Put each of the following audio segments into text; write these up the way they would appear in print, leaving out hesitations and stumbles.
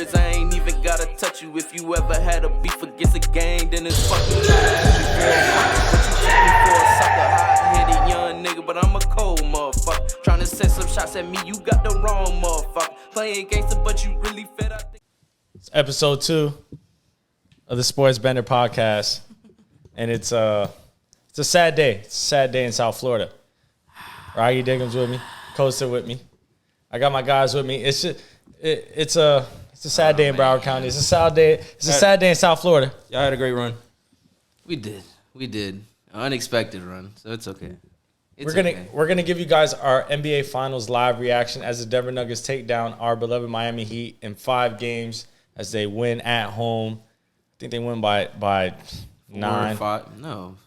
words, I ain't even gotta touch you. If you ever had a beef against a gang, then it's fucking you. But you take me for a sucker, hot-headed young nigga, but I'm a cold motherfucker. Trying to set some shots at me, you got the wrong motherfucker. Playing gangster, but you really fed up. It's episode 2 of the Sports Bender podcast, and it's a sad day. It's a sad day in South Florida. Rocky Diggins with me, Costa with me. I got my guys with me. It's a sad day in Broward County. It's a sad day. It's a sad day in South Florida. Y'all had a great run. We did. An unexpected run, so it's okay. We're gonna give you guys our NBA Finals live reaction as the Denver Nuggets take down our beloved Miami Heat in 5 games as they win at home. I think they win by 9. 4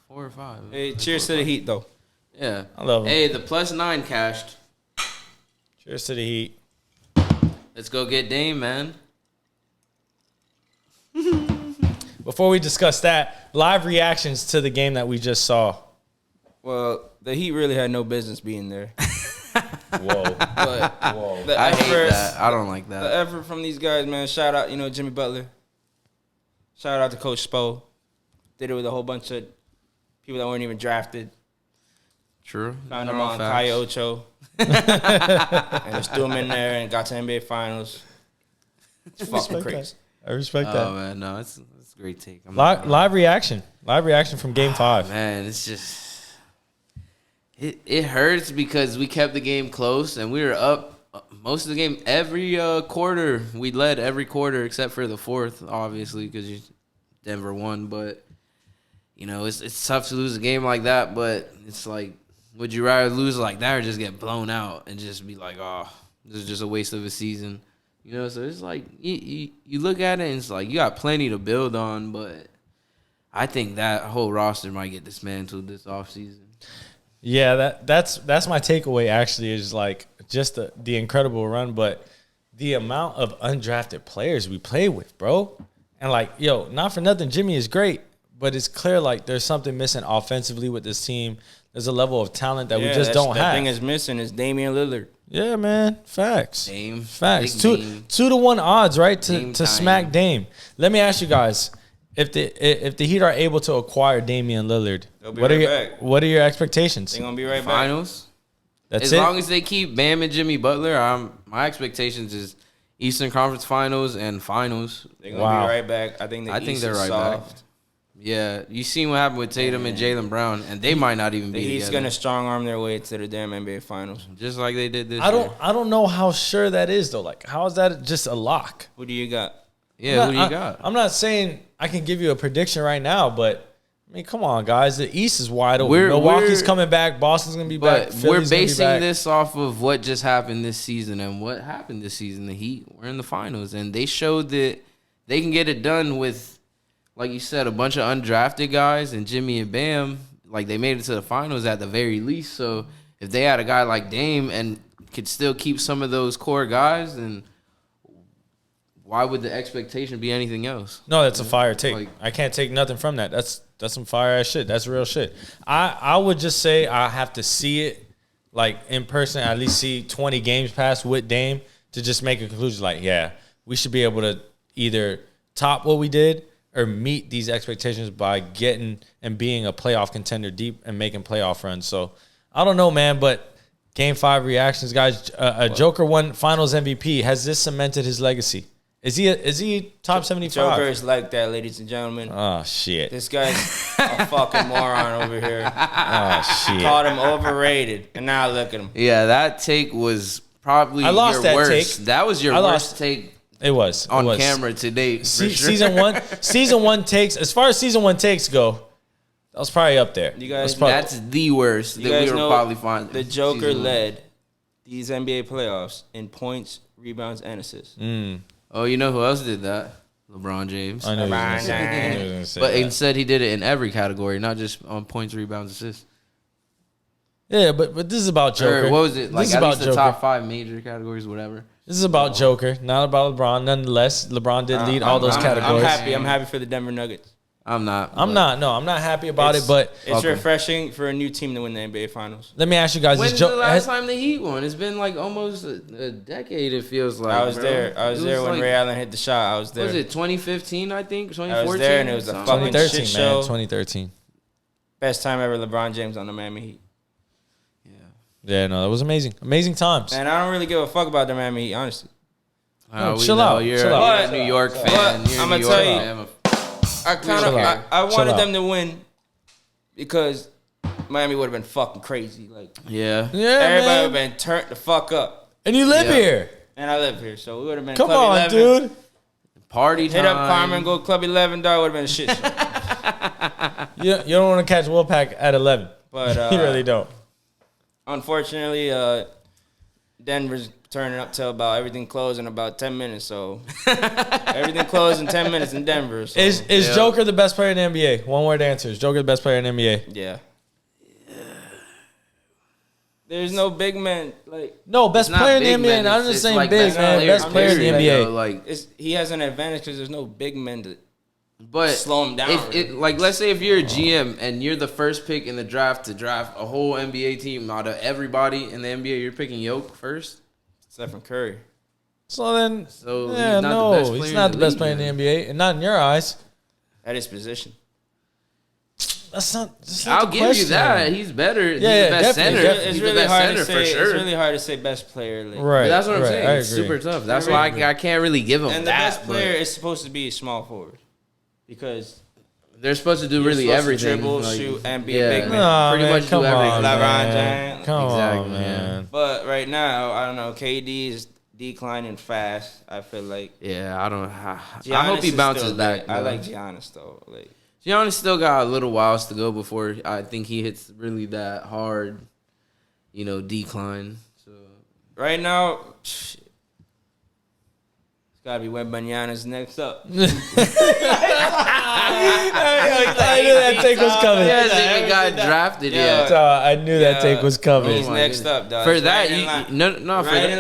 or 5. Hey, cheers to the Heat, though. Yeah, I love them. Hey, the +9 cashed. Cheers to the Heat. Let's go get Dame, man. Before we discuss that, live reactions to the game that we just saw. Well, the Heat really had no business being there. Whoa. But Whoa. I hate that. I don't like that. The effort from these guys, man. Shout out, Jimmy Butler. Shout out to Coach Spo. Did it with a whole bunch of people that weren't even drafted. True. Found them on Kaya Ocho. And just threw them in there and got to NBA Finals. It's fucking crazy. I respect that. Oh, man, no, it's a great take. Live reaction. Live reaction from Game 5. Man, it's just... It hurts because we kept the game close and we were up most of the game. Every quarter, we led every quarter except for the fourth, obviously, because Denver won. But, it's tough to lose a game like that. But it's like, would you rather lose like that or just get blown out and just be like, oh, this is just a waste of a season? So it's like you look at it and it's like you got plenty to build on. But I think that whole roster might get dismantled this offseason. Yeah, that's my takeaway, actually, is like just the incredible run, but the amount of undrafted players we play with, bro. And like, not for nothing, Jimmy is great, but it's clear like there's something missing offensively with this team. There's a level of talent that we just don't have. The thing is missing is Damian Lillard. Yeah, man. Facts. Dame. Facts. 2-1 odds, right? To smack Dame. Let me ask you guys. If the Heat are able to acquire Damian Lillard, what are your expectations? They're gonna be right Finals. back. As long as they keep Bam and Jimmy Butler, my expectations is Eastern Conference Finals and Finals. They're gonna be right back. I think they're right soft. Back. Yeah, you seen what happened with Tatum and Jaylen Brown, and they might not even be together. He's gonna strong arm their way to the damn NBA Finals, just like they did this year. I don't know how sure that is though. Like, how is that just a lock? Who do you got? Yeah, who do you got? I'm not saying I can give you a prediction right now, but I mean, come on, guys. The East is wide open. Milwaukee's coming back. Boston's going to be back. We're basing this off of what just happened this season. And what happened this season, the Heat were in the finals. And they showed that they can get it done with, like you said, a bunch of undrafted guys and Jimmy and Bam. Like, they made it to the finals at the very least. So if they had a guy like Dame and could still keep some of those core guys, then why would the expectation be anything else? No, that's a fire take. I can't take nothing from that. That's some fire ass shit. That's real shit. I would just say I have to see it like in person. At least see 20 games pass with Dame to just make a conclusion. Like, yeah, we should be able to either top what we did or meet these expectations by getting and being a playoff contender deep and making playoff runs. So I don't know, man, but Game 5 reactions, guys. Joker won Finals MVP. Has this cemented his legacy? Is he top 75? Joker is like that, ladies and gentlemen. Oh, shit. This guy's a fucking moron over here. Oh, shit. Called him overrated, and now look at him. Yeah, that take was probably your worst. That was your worst take. It was. On camera to date. Season one takes, as far as season 1 takes go, that was probably up there. You guys, that's the worst that we were probably finding. The Joker led these NBA playoffs in points, rebounds, and assists. Oh, you know who else did that? LeBron James. I know but instead he did it in every category, not just on points, rebounds, assists. Yeah, but this is about Joker. Or what was it? Like this at least Joker. The top 5 major categories, whatever. This is about Joker, not about LeBron. Nonetheless, LeBron did lead all those categories. I'm happy for the Denver Nuggets. I'm not. I'm not happy about it. But it's refreshing for a new team to win the NBA Finals. let me ask you guys: When's the last time the Heat won? It's been like almost a decade. It feels like. I was there. I was there when like, Ray Allen hit the shot. I was there. Was it 2015? I think 2014. I was there, and it was a fucking 2013, shit man. show. 2013. Best time ever. LeBron James on the Miami Heat. Yeah, no, it was amazing. Amazing times. And I don't really give a fuck about the Miami Heat, honestly. Chill out. You're chill out. a New York fan. I'm gonna tell you. I wanted them to win because Miami would have been fucking crazy. Like, yeah, everybody would have been turned the fuck up. And you live here. And I live here, so we would have been. Come Club on, 11. dude. Party time. Hit up Carmen, go Club 11, dog. Would have been a shit show. You don't want to catch Wolfpack at 11. But you really don't. Unfortunately, Denver's turning up till about everything closed in about 10 minutes. So everything closed in 10 minutes in Denver. So. Is Joker the best player in the NBA? One word answer. Is Joker the best player in the NBA? Yeah. There's no big man no best player in the NBA. I'm just saying like big man. Best player in the NBA. Like he has an advantage because there's no big men to but slow him down. Like let's say if you're a GM and you're the first pick in the draft to draft a whole NBA team out of everybody in the NBA, you're picking Jokic first. Stephen Curry. So then, he's not the best player in the NBA, and not in your eyes. At his position. That's not I'll give you that. He's better. He's the best center. It's really hard to say. It's really hard to say best player. Right. But that's what I'm saying. It's super tough. That's why I can't really give him. And the best player is supposed to be a small forward because they're supposed to do really everything. Dribble, shoot, and be a big man. No, pretty much do everything. LeBron James. Come on, man. But right now, I don't know. KD is declining fast. I feel like. Yeah, I hope he bounces back. I like Giannis though. Like. Giannis still got a little whiles to go before I think he hits really that hard, decline. So right now, it's gotta be Wembanyama's next up. I knew that take was coming. He hasn't even got drafted yet. I knew that take was coming. He's next up, dog. For that, right in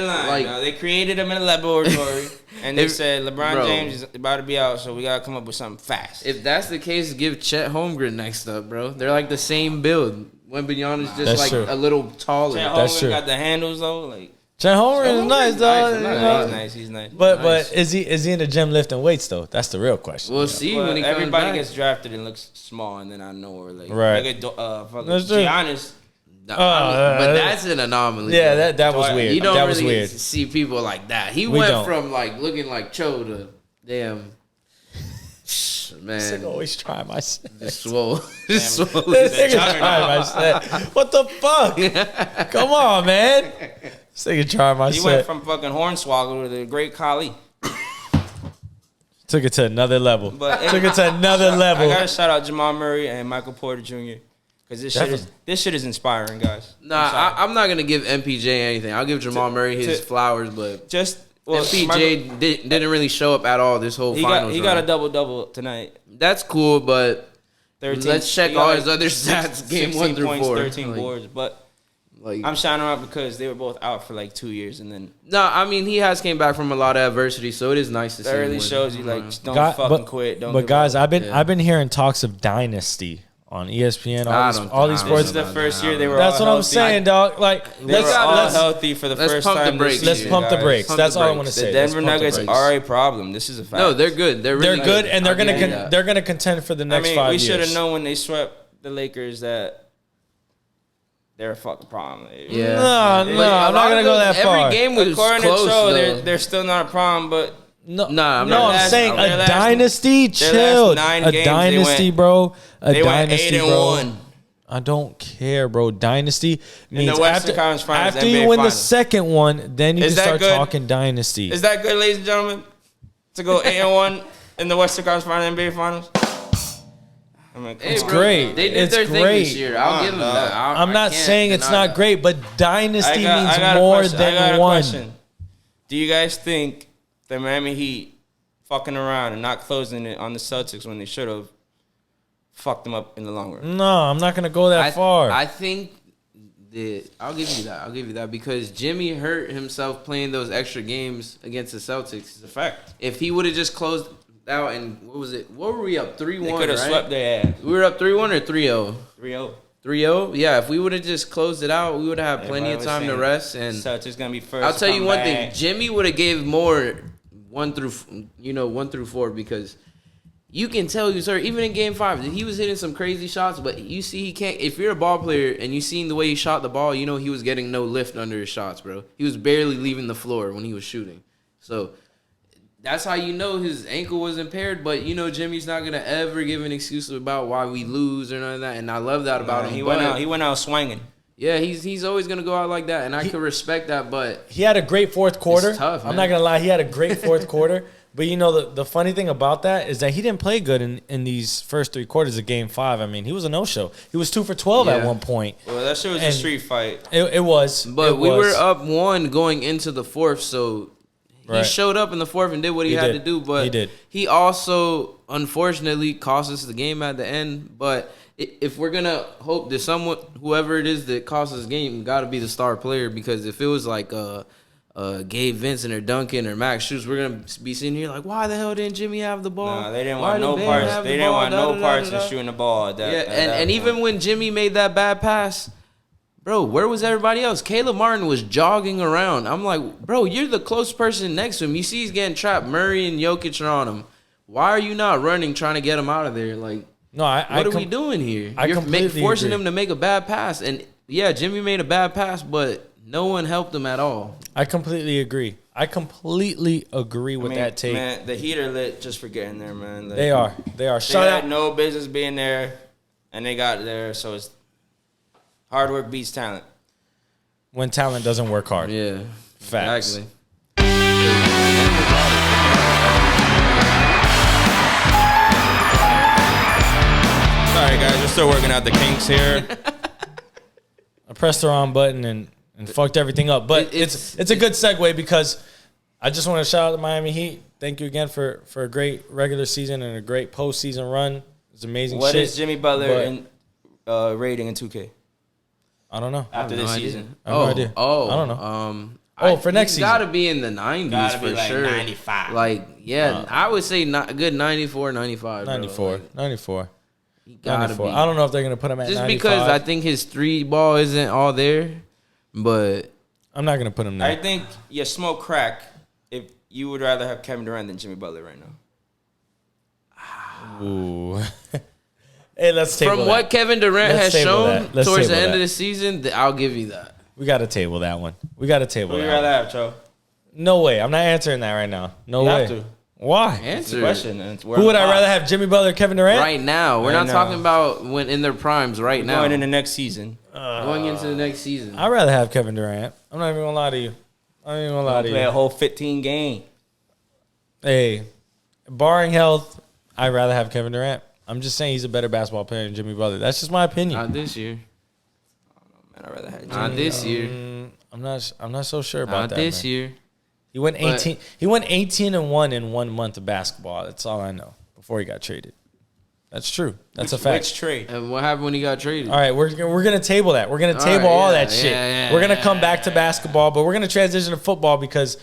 line. Like they created him in a laboratory. And they said LeBron James is about to be out, so we gotta come up with something fast. If that's the case, give Chet Holmgren next up, bro. They're like the same build. Wembanyama's just a little taller. Chet Holmgren got the handles though, like. Chet Holmgren is nice, dog. He's nice. But is he in the gym lifting weights though? That's the real question. We'll see when he comes everybody back. Gets drafted and looks small, and then I know where like Giannis. But that's an anomaly. Yeah, that was weird. You don't that really was weird. see people like that. He went from like looking like Cho to damn. Man, I'm always try my set. Just swole. This nigga try my set. What the fuck? Come on, man. This nigga try my set. He went from fucking Hornswoggle to the Great Khali. Took it to another level. I gotta shout out Jamal Murray and Michael Porter Jr. Because this shit is inspiring, guys. Nah, I'm not gonna give MPJ anything. I'll give Jamal Murray his flowers, but MPJ didn't really show up at all this whole finals. He got a double tonight. That's cool, but 13, let's check all his other stats. Game 1 through 4, 13 boards. But I'm shouting him out because they were both out for like 2 years, and then. No, I mean he has came back from a lot of adversity, so it is nice to see. That really shows you just don't fucking quit. Don't. But guys, I've been hearing talks of dynasty on ESPN, all these sports. This is the first year they were. That's what I'm saying, dog. Like let's healthy for the first time. Let's pump the brakes. That's all I want to say. The Denver Nuggets are a problem. This is a fact. No, they're good. They're good, and they're gonna contend for the next 5 years. We should have known when they swept the Lakers that they're a fucking problem. Yeah. No, I'm not gonna go that far. Every game was according close. To Cho, they're still not a problem, but. I'm saying a dynasty. Chill. A dynasty, bro. They went 8-1. I don't care, bro. Dynasty means in the Western Conference Finals, after you win the second one, then you can start talking dynasty. Is that good, ladies and gentlemen? To go 8-1 in the Western Conference Finals, NBA Finals? It's great. They did their thing this year. I'll give them that. I'm not saying it's not great, but dynasty means more than one. Question. Do you guys think the Miami Heat fucking around and not closing it on the Celtics when they should have fucked them up in the long run? No, I'm not going to go that far. I think I'll give you that. I'll give you that because Jimmy hurt himself playing those extra games against the Celtics. It's a fact. If he would have just closed, That and what was it? What were we up 3-1? They could have swept their ass. We were up 3-1 or 3-0. 3-0. 3-0. Yeah, if we would have just closed it out, we would have had plenty of time to rest. And Celtics gonna be first. I'll tell you one thing: Jimmy would have gave more 1 through 4 because you can tell he was hurt. Even in Game 5, he was hitting some crazy shots, but you see he can't. If you're a ball player and you seen the way he shot the ball, you know he was getting no lift under his shots, bro. He was barely leaving the floor when he was shooting. So that's how you know his ankle was impaired. But you know Jimmy's not gonna ever give an excuse about why we lose or none of that, and I love that about him. He went out swinging. Yeah, he's always gonna go out like that, and I could respect that. But he had a great fourth quarter. It's tough, man. I'm not gonna lie, he had a great fourth quarter. But you know the funny thing about that is that he didn't play good in these first 3 quarters of Game 5. I mean, he was a no-show. He was 2 for 12 at one point. Well, that shit was a street fight. It was, but we were up 1 going into the 4th, so he showed up in the 4th and did what he had to do. But he also unfortunately cost us the game at the end. But if we're gonna hope that whoever it is that cost us the game, got to be the star player, because if it was like Gabe Vincent or Duncan or Max Schultz, we're gonna be sitting here like, why the hell didn't Jimmy have the ball? Nah, they didn't want no parts. They didn't want no parts in shooting the ball. And even when Jimmy made that bad pass, bro, where was everybody else? Caleb Martin was jogging around. I'm like, bro, you're the close person next to him. You see he's getting trapped. Murray and Jokic are on him. Why are you not running, trying to get him out of there? Like, what are we doing here? You're forcing him to make a bad pass. And yeah, Jimmy made a bad pass, but no one helped him at all. I completely agree. I completely agree with that take. Man, the Heat are lit just for getting there, man. They are. They had no business being there, and they got there. So it's hard work beats talent. When talent doesn't work hard. Yeah. Facts. Exactly. Sorry, guys. We're still working out the kinks here. I pressed the wrong button and fucked everything up. But it's a good segue because I just want to shout out the Miami Heat. Thank you again for a great regular season and a great postseason run. It's amazing What shit. is Jimmy Butler rating in 2K? I don't know. After this season. I have no idea. I don't know. For next season. Got to be in the 90s for like sure. 95. Like, yeah, I would say a good 94, 95. 94. Bro. Like, 94. He gotta be. I don't know if they're going to put him at just 95. because I think his 3 ball isn't all there, but I'm not going to put him there. I think you smoke crack if you would rather have Kevin Durant than Jimmy Butler right now. Ooh. Hey, let's table From what Kevin Durant has shown towards the end of the season, I'll give you that. We got to table that one. We got to table Who that would you rather have, Cho? No way. I'm not answering that right now. No way. Have to. Why? Answer Question. Who would I rather have, Jimmy Butler or Kevin Durant? right now? We're Right not now. talking about when in their primes. Right now, Going in the next season. going into the next season. I'd rather have Kevin Durant. I'm not even going to lie to you. Play a whole 15 game. Hey, barring health, I'd rather have Kevin Durant. I'm just saying he's a better basketball player than Jimmy Butler. That's just my opinion. Not this year. Man, I'd rather have Jimmy. Not this year. I'm not so sure about Not that. this man. year. He went 18. He went 18-1 in 1 month of basketball. That's all I know. Before he got traded. That's true. That's a fact. Which trade? And what happened when he got traded? All right, we're gonna table that. We're gonna table all that shit. We're gonna come back to basketball, but we're gonna transition to football because,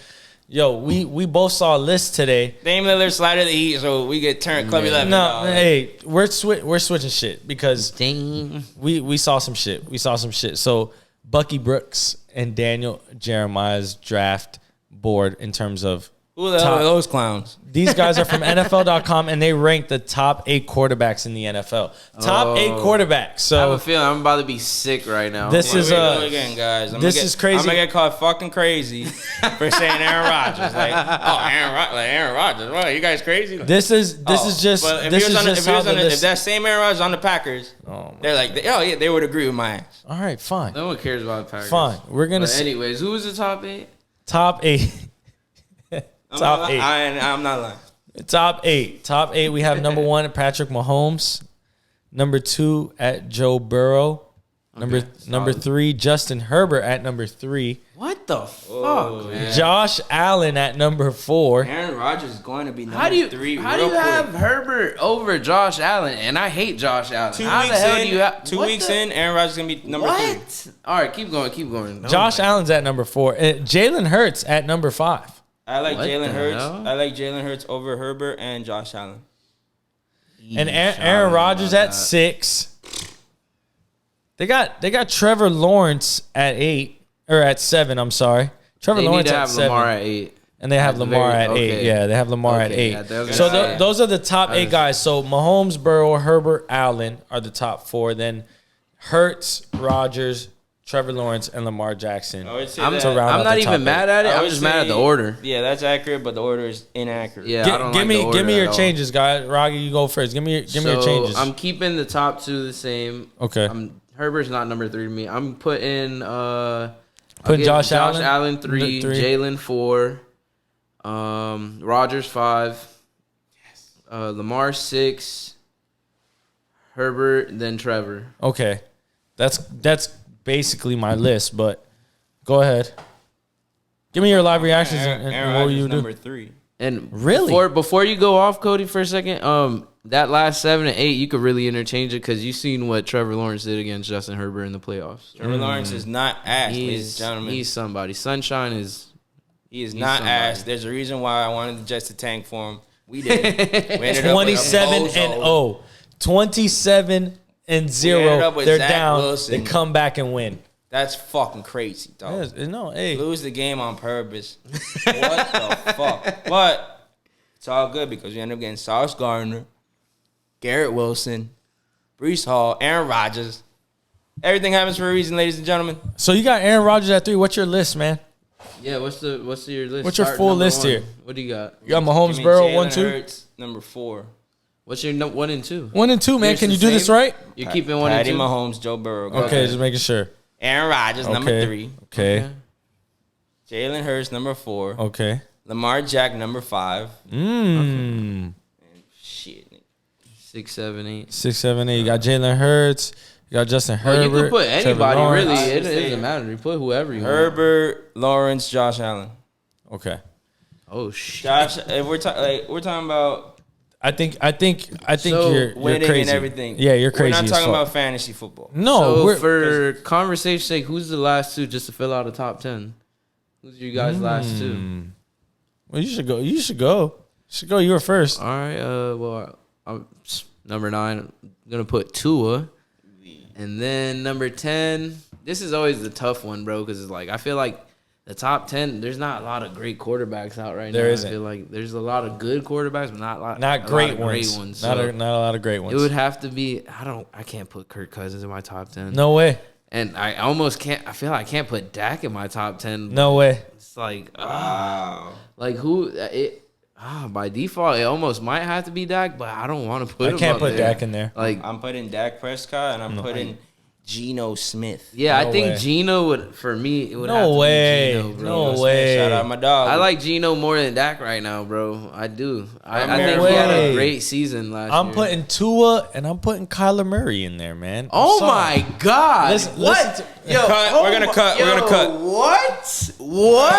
we both saw a list today. Dame Lillard slide of the Heat, so we get turned Club 11. No, hey, we're switching shit because Dang. we saw some shit. We saw some shit. So Bucky Brooks and Daniel Jeremiah's draft board in terms of who the hell are those clowns? These guys are from NFL.com and they rank the top 8 quarterbacks in the NFL. Top 8 quarterbacks. So I have a feeling I'm about to be sick right now. This is again, guys. is crazy. I'm gonna get called fucking crazy for saying Aaron Rodgers. Like, Aaron Rodgers. What, you guys crazy? This is just but if if that same Aaron Rodgers on the Packers, they're like, they would agree with my ass. All right, fine. No one cares about the Packers. Fine. We're gonna. But anyways, who was the top 8? Top 8. Top 8. I'm not lying. Top 8. Top 8. We have number 1 at Patrick Mahomes. Number 2 at Joe Burrow. Number 3, Justin Herbert at number 3. What the fuck, man? Josh Allen at number 4. Aaron Rodgers is going to be number How do you 3 How do you have Herbert over Josh Allen? And I hate Josh Allen. 2 How weeks the hell in, do you have 2 weeks in, Aaron Rodgers is going to be number 3. What? All right, keep going. Josh Allen's at number 4. Jalen Hurts at number 5. I like What Jalen the Hurts. hell? I like Jalen Hurts over Herbert and Josh Allen. And Aaron Rodgers at 6. They got Trevor Lawrence at 8 or at 7. I'm sorry, Trevor They Lawrence need to at have 7. Lamar at 8. And they have At the Lamar very- at 8. okay. Yeah, they have Lamar at Okay, 8. yeah, that was So gonna say. those are the top I 8 was- guys. So Mahomes, Burrow, Herbert, Allen are the top 4. Then Hurts, Rodgers, Trevor Lawrence, and Lamar Jackson. I would say I'm, that. to round I'm out not the top even mad at it. I I'm would just mad at say- the order. Yeah, that's accurate, but the order is inaccurate. Yeah, I don't Give like me the order give me at your all. changes, guys. Rocky, you go first. Give me your changes. I'm keeping the top 2 the same. Okay. Herbert's not number 3 to me. I'm putting I'll Putting give Josh Allen 3, Three. Jalen 4, Rodgers 5, Lamar 6, Herbert, then Trevor. Okay, that's basically my list. But go ahead. Give me your live reactions and Aaron what Rodgers you do. number 3. And Really? before you go off, Cody, for a second, that last 7 and 8, you could really interchange it because you've seen what Trevor Lawrence did against Justin Herbert in the playoffs. Trevor Lawrence is not ass, ladies and He's gentlemen. somebody. Sunshine is. He is he's not somebody. ass. There's a reason why I wanted the Jets to tank for him. We did. We ended up with a 27 and bozo. 0. 27 and ended 0. up with They're Zach down. Wilson. They come back and win. That's fucking crazy, dog. Yes, no, hey. Lose the game on purpose. What the fuck? But it's all good because we end up getting Sauce Gardner, Garrett Wilson, Brees Hall, Aaron Rodgers. Everything happens for a reason, ladies and gentlemen. So you got Aaron Rodgers at 3. What's your list, man? Yeah, what's your list? What's your Start full number list 1. here? What do you got? You got Mahomes, Give me Burrow, Jalen 1, 2. Hurts, number 4. What's your 1 and 2? 1 and 2, man. Yours Can the you do this same? right? You're keeping 1 and Patty 2. Mahomes, Joe Burrow. Go Okay, ahead. just making sure. Aaron Rodgers, number Okay. 3. Okay. Jalen Hurts, number 4. Okay. Lamar Jack, number 5. Shit. 6, 7, 8. 6, 7, 8. You got Jalen Hurts. You got Justin Well, Herbert. you can put Trevor anybody, Lawrence. really. I It understand. doesn't matter. You put whoever you want. Herbert, Lawrence, Josh Allen. Okay. Oh, shit. Josh, if we're talking about I think So, you're winning crazy. and everything. Yeah, you're crazy. We're not as talking fuck. about fantasy football. No, So, we're for conversation's sake, who's the last 2 just to fill out a top 10? Who's your guys' last 2? well, you should go. You should go. You were first. All right. Well, I'm number 9. I'm gonna put Tua, and then number 10. This is always the tough one, bro, because it's like I feel like the top 10. There's not a lot of great quarterbacks out right now. There isn't. I feel like there's a lot of good quarterbacks, but not a lot. Not a great lot of ones. Great ones. Not So a lot of great ones. it would have to be. I can't put Kirk Cousins in my top 10. No way. And I almost can't. I feel like I can't put Dak in my top 10. No way. It's like like who it. By default, it almost might have to be Dak, but I don't want to put. I him can't up put there. Dak in there. Like, I'm putting Dak Prescott and I'm putting Geno Smith. yeah, No I think way. Geno would for me. It would have No to way. Be Geno, bro. No Geno Smith, way. Shout out my dog. I like Geno more than Dak right now, bro. I do. I No think he had way. a great season last I'm year. putting Tua and I'm putting Kyler Murray in there, man. I'm Oh sorry. my God! Listen- what? listen Yo, Cut. oh We're gonna my- cut. We're yo, gonna cut. What? What?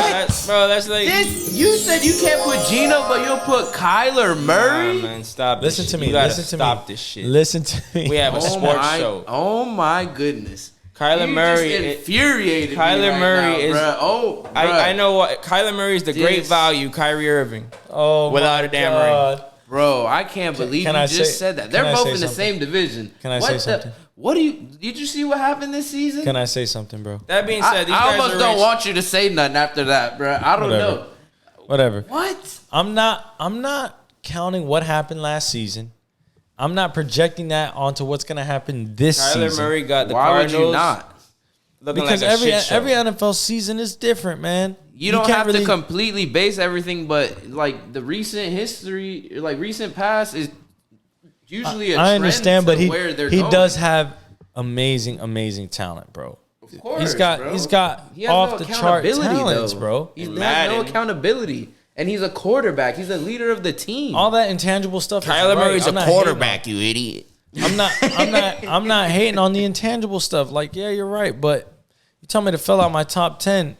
That's like. This, you said you can't put Geno, but you'll put Kyler Murray? Nah, man, stop. Listen this to shit. me. You gotta Listen to stop me. this shit. Listen to me. We have a sports show. Oh my goodness. Kyler You Murray. just infuriated me Kyler right Murray now, is- bruh. Oh, I know what Kyler Murray is the great This- value. Kyrie Irving. Oh, Without my a damn God. bro. I can't believe can you I just say- said that. can They're I both say in the something? same division. Can I What say the- something? What do you? Did you see what happened this season? Can I say something, bro? That being said, these I guys almost are don't rich. want you to say nothing after that, bro. I don't Whatever. know. Whatever. What? I'm not counting what happened last season. I'm not projecting that onto what's gonna happen this Kyler season. Murray got the Why would Cardinals you not? looking Because like a every shit show. every NFL season is different, man. You don't can't have really- to completely base everything, but like the recent history, like recent past, is usually a trend I understand, but to where they're he going. does have amazing talent, bro. Of course, He's got bro. he has has off the chart accountability, talents, though. bro. He has no Madden. accountability, and he's a quarterback. He's a leader of the team. All that intangible stuff. is Kyler right. Murray's I'm a not hating on- quarterback, you idiot. I'm not hating on the intangible stuff. Like, yeah, you're right, but you tell me to fill out my top 10.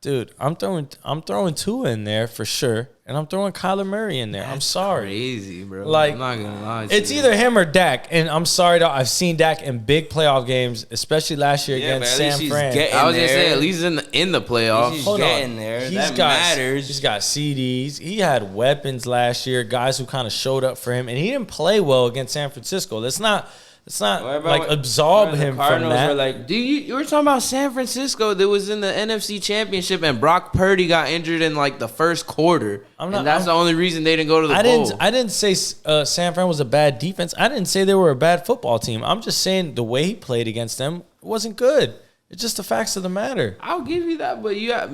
Dude, I'm throwing Tua in there for sure, and I'm throwing Kyler Murray in there. I'm sorry. Crazy, bro. Like, I'm not gonna lie. To It's you. either him or Dak, and I'm sorry, though. I've seen Dak in big playoff games, especially last year Yeah, against but at least San he's Fran. getting I was gonna say there. at least in the playoffs. He's Hold on. getting there. He's That got, matters. He's got CDs. He had weapons last year, guys who kind of showed up for him, and he didn't play well against San Francisco. Let's not What about like when- absolve when the him from Cardinals that. were like, Do you were talking about San Francisco that was in the NFC Championship and Brock Purdy got injured in like the first quarter, and that's the only reason they didn't go to the bowl. I didn't say San Fran was a bad defense. I didn't say they were a bad football team. I'm just saying the way he played against them wasn't good. It's just the facts of the matter. I'll give you that,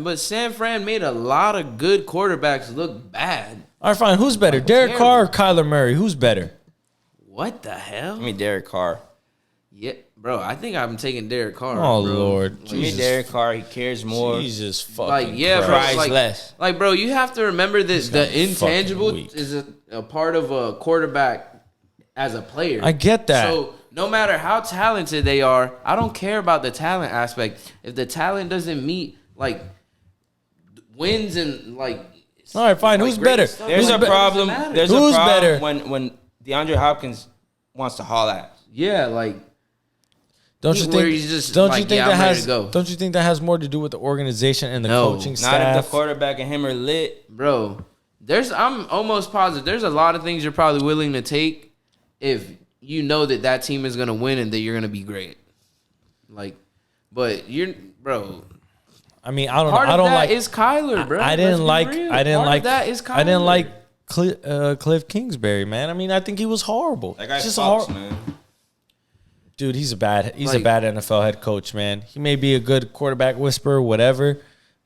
but San Fran made a lot of good quarterbacks look bad. All right, fine. Who's better, Derek Carr or Kyler Murray? Who's better? What the hell? give me Derek Carr. Yeah, bro. I think I'm taking Derek Carr. Oh, bro. Lord. Give me Derek Carr. He cares more. Jesus fucking Like, yeah, Christ. bro. Price Like, less. like, bro, you have to remember that the gonna be intangible fucking weak. is a part of a quarterback as a player. I get that. So no matter how talented they are, I don't care about the talent aspect. If the talent doesn't meet like wins and like, All right, fine. Who's great better? stuff, There's like, a what does it problem. matter? There's Who's a problem better? when DeAndre Hopkins wants to haul ass. Yeah, like Don't you where think? he's just Don't like, you think yeah, that I'm ready has? to go. Don't you think that has more to do with the organization and the No. coaching Not staff? if the quarterback and him are lit. bro, I'm almost positive there's a lot of things you're probably willing to take if you know that team is gonna win and that you're gonna be great. Like, but bro. I mean, I don't know. Part I of don't that like. is Kyler, bro. I didn't like. I didn't like. That is Kyler. I didn't like Cliff Kingsbury, man. I mean, I think he was horrible. That guy Just sucks, hor- man. Dude, he's a bad Like- NFL head coach, man. He may be a good quarterback whisperer, whatever,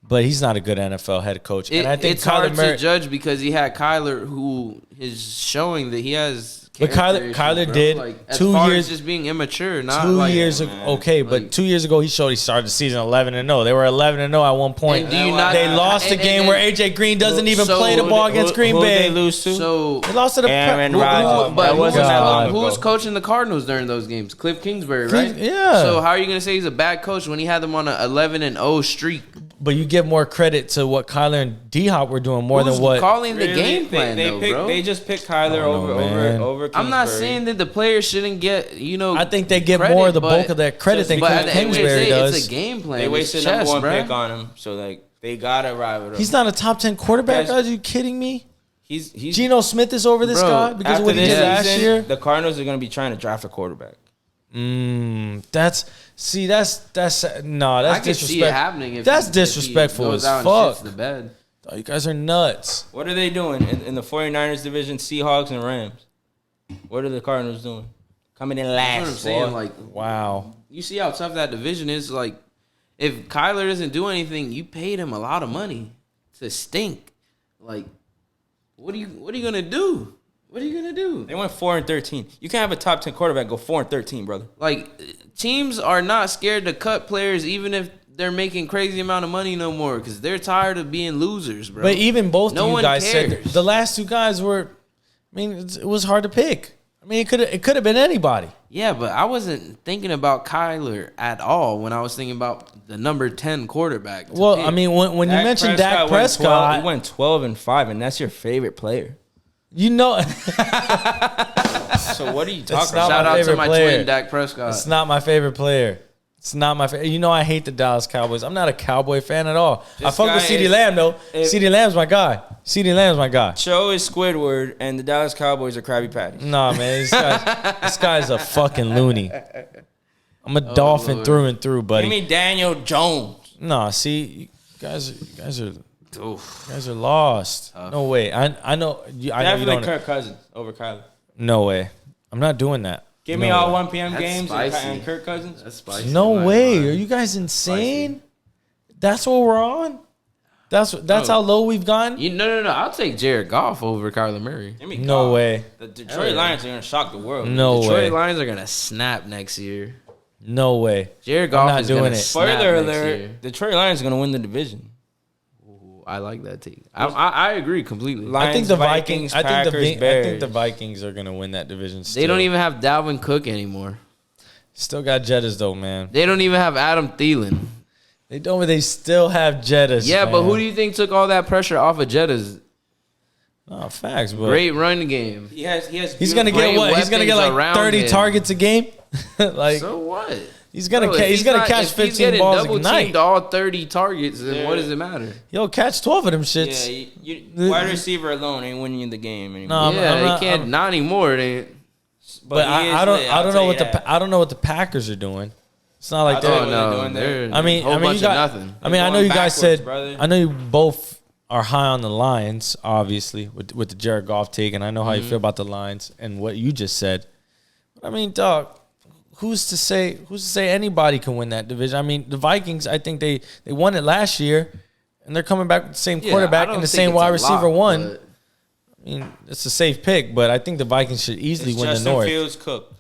but he's not a good NFL head coach. And I think it's hard Kyler Murray, to judge because he had Kyler, who is showing that he has. But character Kyler issues, bro. did like, as 2 far years- as just being immature. Not 2 like, years ago, okay, but Like- 2 years ago he showed he started the season 11-0. They were 11-0 at one point. And do you not- They lost a and- game and- where AJ Green doesn't even so play the who ball did- against Green Who Bay. they lose to? So, They lost to the Aaron Who- Rodgers. but That who wasn't was, that long who was ago. coaching the Cardinals during those games? Cliff Kingsbury, right? Yeah. So how are you going to say he's a bad coach when he had them on a 11-0 streak? But you give more credit to what Kyler and D-Hop were doing more Who's than what. calling the Really? game plan, they though, pick, bro? They just picked Kyler don't know, man. over I'm not Kingsbury. saying that the players shouldn't get, I think they get credit, more of the but- bulk of that credit than but Cliff at the end of the Kingsbury day, does. it's a game plan. They It's wasted chess, number one bro. pick on him, so like they gotta ride with him. He's not a top 10 quarterback. Guys- Are you kidding me? He's Geno Smith is over this Bro, guy because of after what he this did last season, year. the Cardinals are gonna be trying to draft a quarterback. That's no, I that's can see it disrespectful. happening. That's if he disrespectful goes as out and shits fuck. the bed. Oh, you guys are nuts. What are they doing in the 49ers division? Seahawks and Rams. What are the Cardinals doing? Coming in That's what I'm last. saying. boy. Like, Wow. you see how tough that division is. Like, if Kyler doesn't do anything, you paid him a lot of money to stink. Like, what are you gonna do? What are you gonna do? They went 4-13. You can't have a top 10 quarterback go 4-13, brother. Like, teams are not scared to cut players even if they're making crazy amount of money no more because they're tired of being losers, bro. But even both No of you one guys said cares. the last two guys were. I mean, it was hard to pick. I mean, it could have been anybody. Yeah, but I wasn't thinking about Kyler at all when I was thinking about the number 10 quarterback. to Well, pick. I mean, when you mentioned Dak Prescott, He went 12-5, and that's your favorite player. you know, So what are you talking not about? shout my out to favorite my player. twin, Dak Prescott. it's not my favorite player. It's not my favorite. You know, I hate the Dallas Cowboys. I'm not a Cowboy fan at all. I This fuck with guy CeeDee is- Lamb though. if- CeeDee Lamb's my guy. CeeDee Lamb's my guy. Cho is Squidward, and the Dallas Cowboys are Krabby Patties. Nah, man, this guy's a fucking loony. I'm a dolphin Lord. through and through, Give buddy. me Daniel Jones. Nah, see, you guys are Oof. lost. No way. I know. I know you Definitely don't. Kirk Cousins over Kyler. No way. I'm not doing that. Give No me all way. 1 p.m. That's games spicy. and Kirk Cousins. That's spicy. No in my way. mind. Are you guys insane? That's what we're on. That's Oh. how low we've gone. No. I'll take Jared Goff over Kyler Murray. Give me No Goff. way. The Detroit Lions are going to shock the world. No Detroit way. Lions are gonna snap next year. No way. Jared Goff not is doing gonna it. snap Further next alert, year. Detroit Lions are going to win the division. Ooh, I like that take. I agree completely. Lions, I think the Vikings, Vikings. I think the Bears. Vikings are gonna win that division. Still. They don't even have Dalvin Cook anymore. Still got Jettas though, man. They don't even have Adam Thielen. They told me they still have Jettas. Yeah, man. but who do you think took all that pressure off of Jettas? No, facts, but Great run game. He has. he's gonna Great get what? He's gonna get weapons like around 30 him. targets a game. Like So what? he's gonna Bro, if he's gonna not- catch if 15 balls a double night. teamed all 30 targets, then Yeah. what does it matter? He'll catch 12 of them Yeah, shits. wide receiver alone ain't winning you the game anymore. No, Yeah, I'm they can't. Not anymore. They. but he is I don't lit, I I'll don't know tell what you the that. I don't know what the Packers are doing. It's not like I don't they're. know. Oh they're no, doing there. they're. I mean, whole bunch you got. of nothing. I mean, I know going you guys backwards, said. brother. I know you both are high on the Lions, obviously, with the Jared Goff take, and I know how you feel about the Lions and what you just said. I mean, dog, who's to say anybody can win that division? I mean, the Vikings, I think they won it last year, and they're coming back with the same Yeah, quarterback I don't and the think same it's wide a receiver lot, one. but- I mean, it's a safe pick, but I think the Vikings should easily Is win Justin the North. Fields cooked?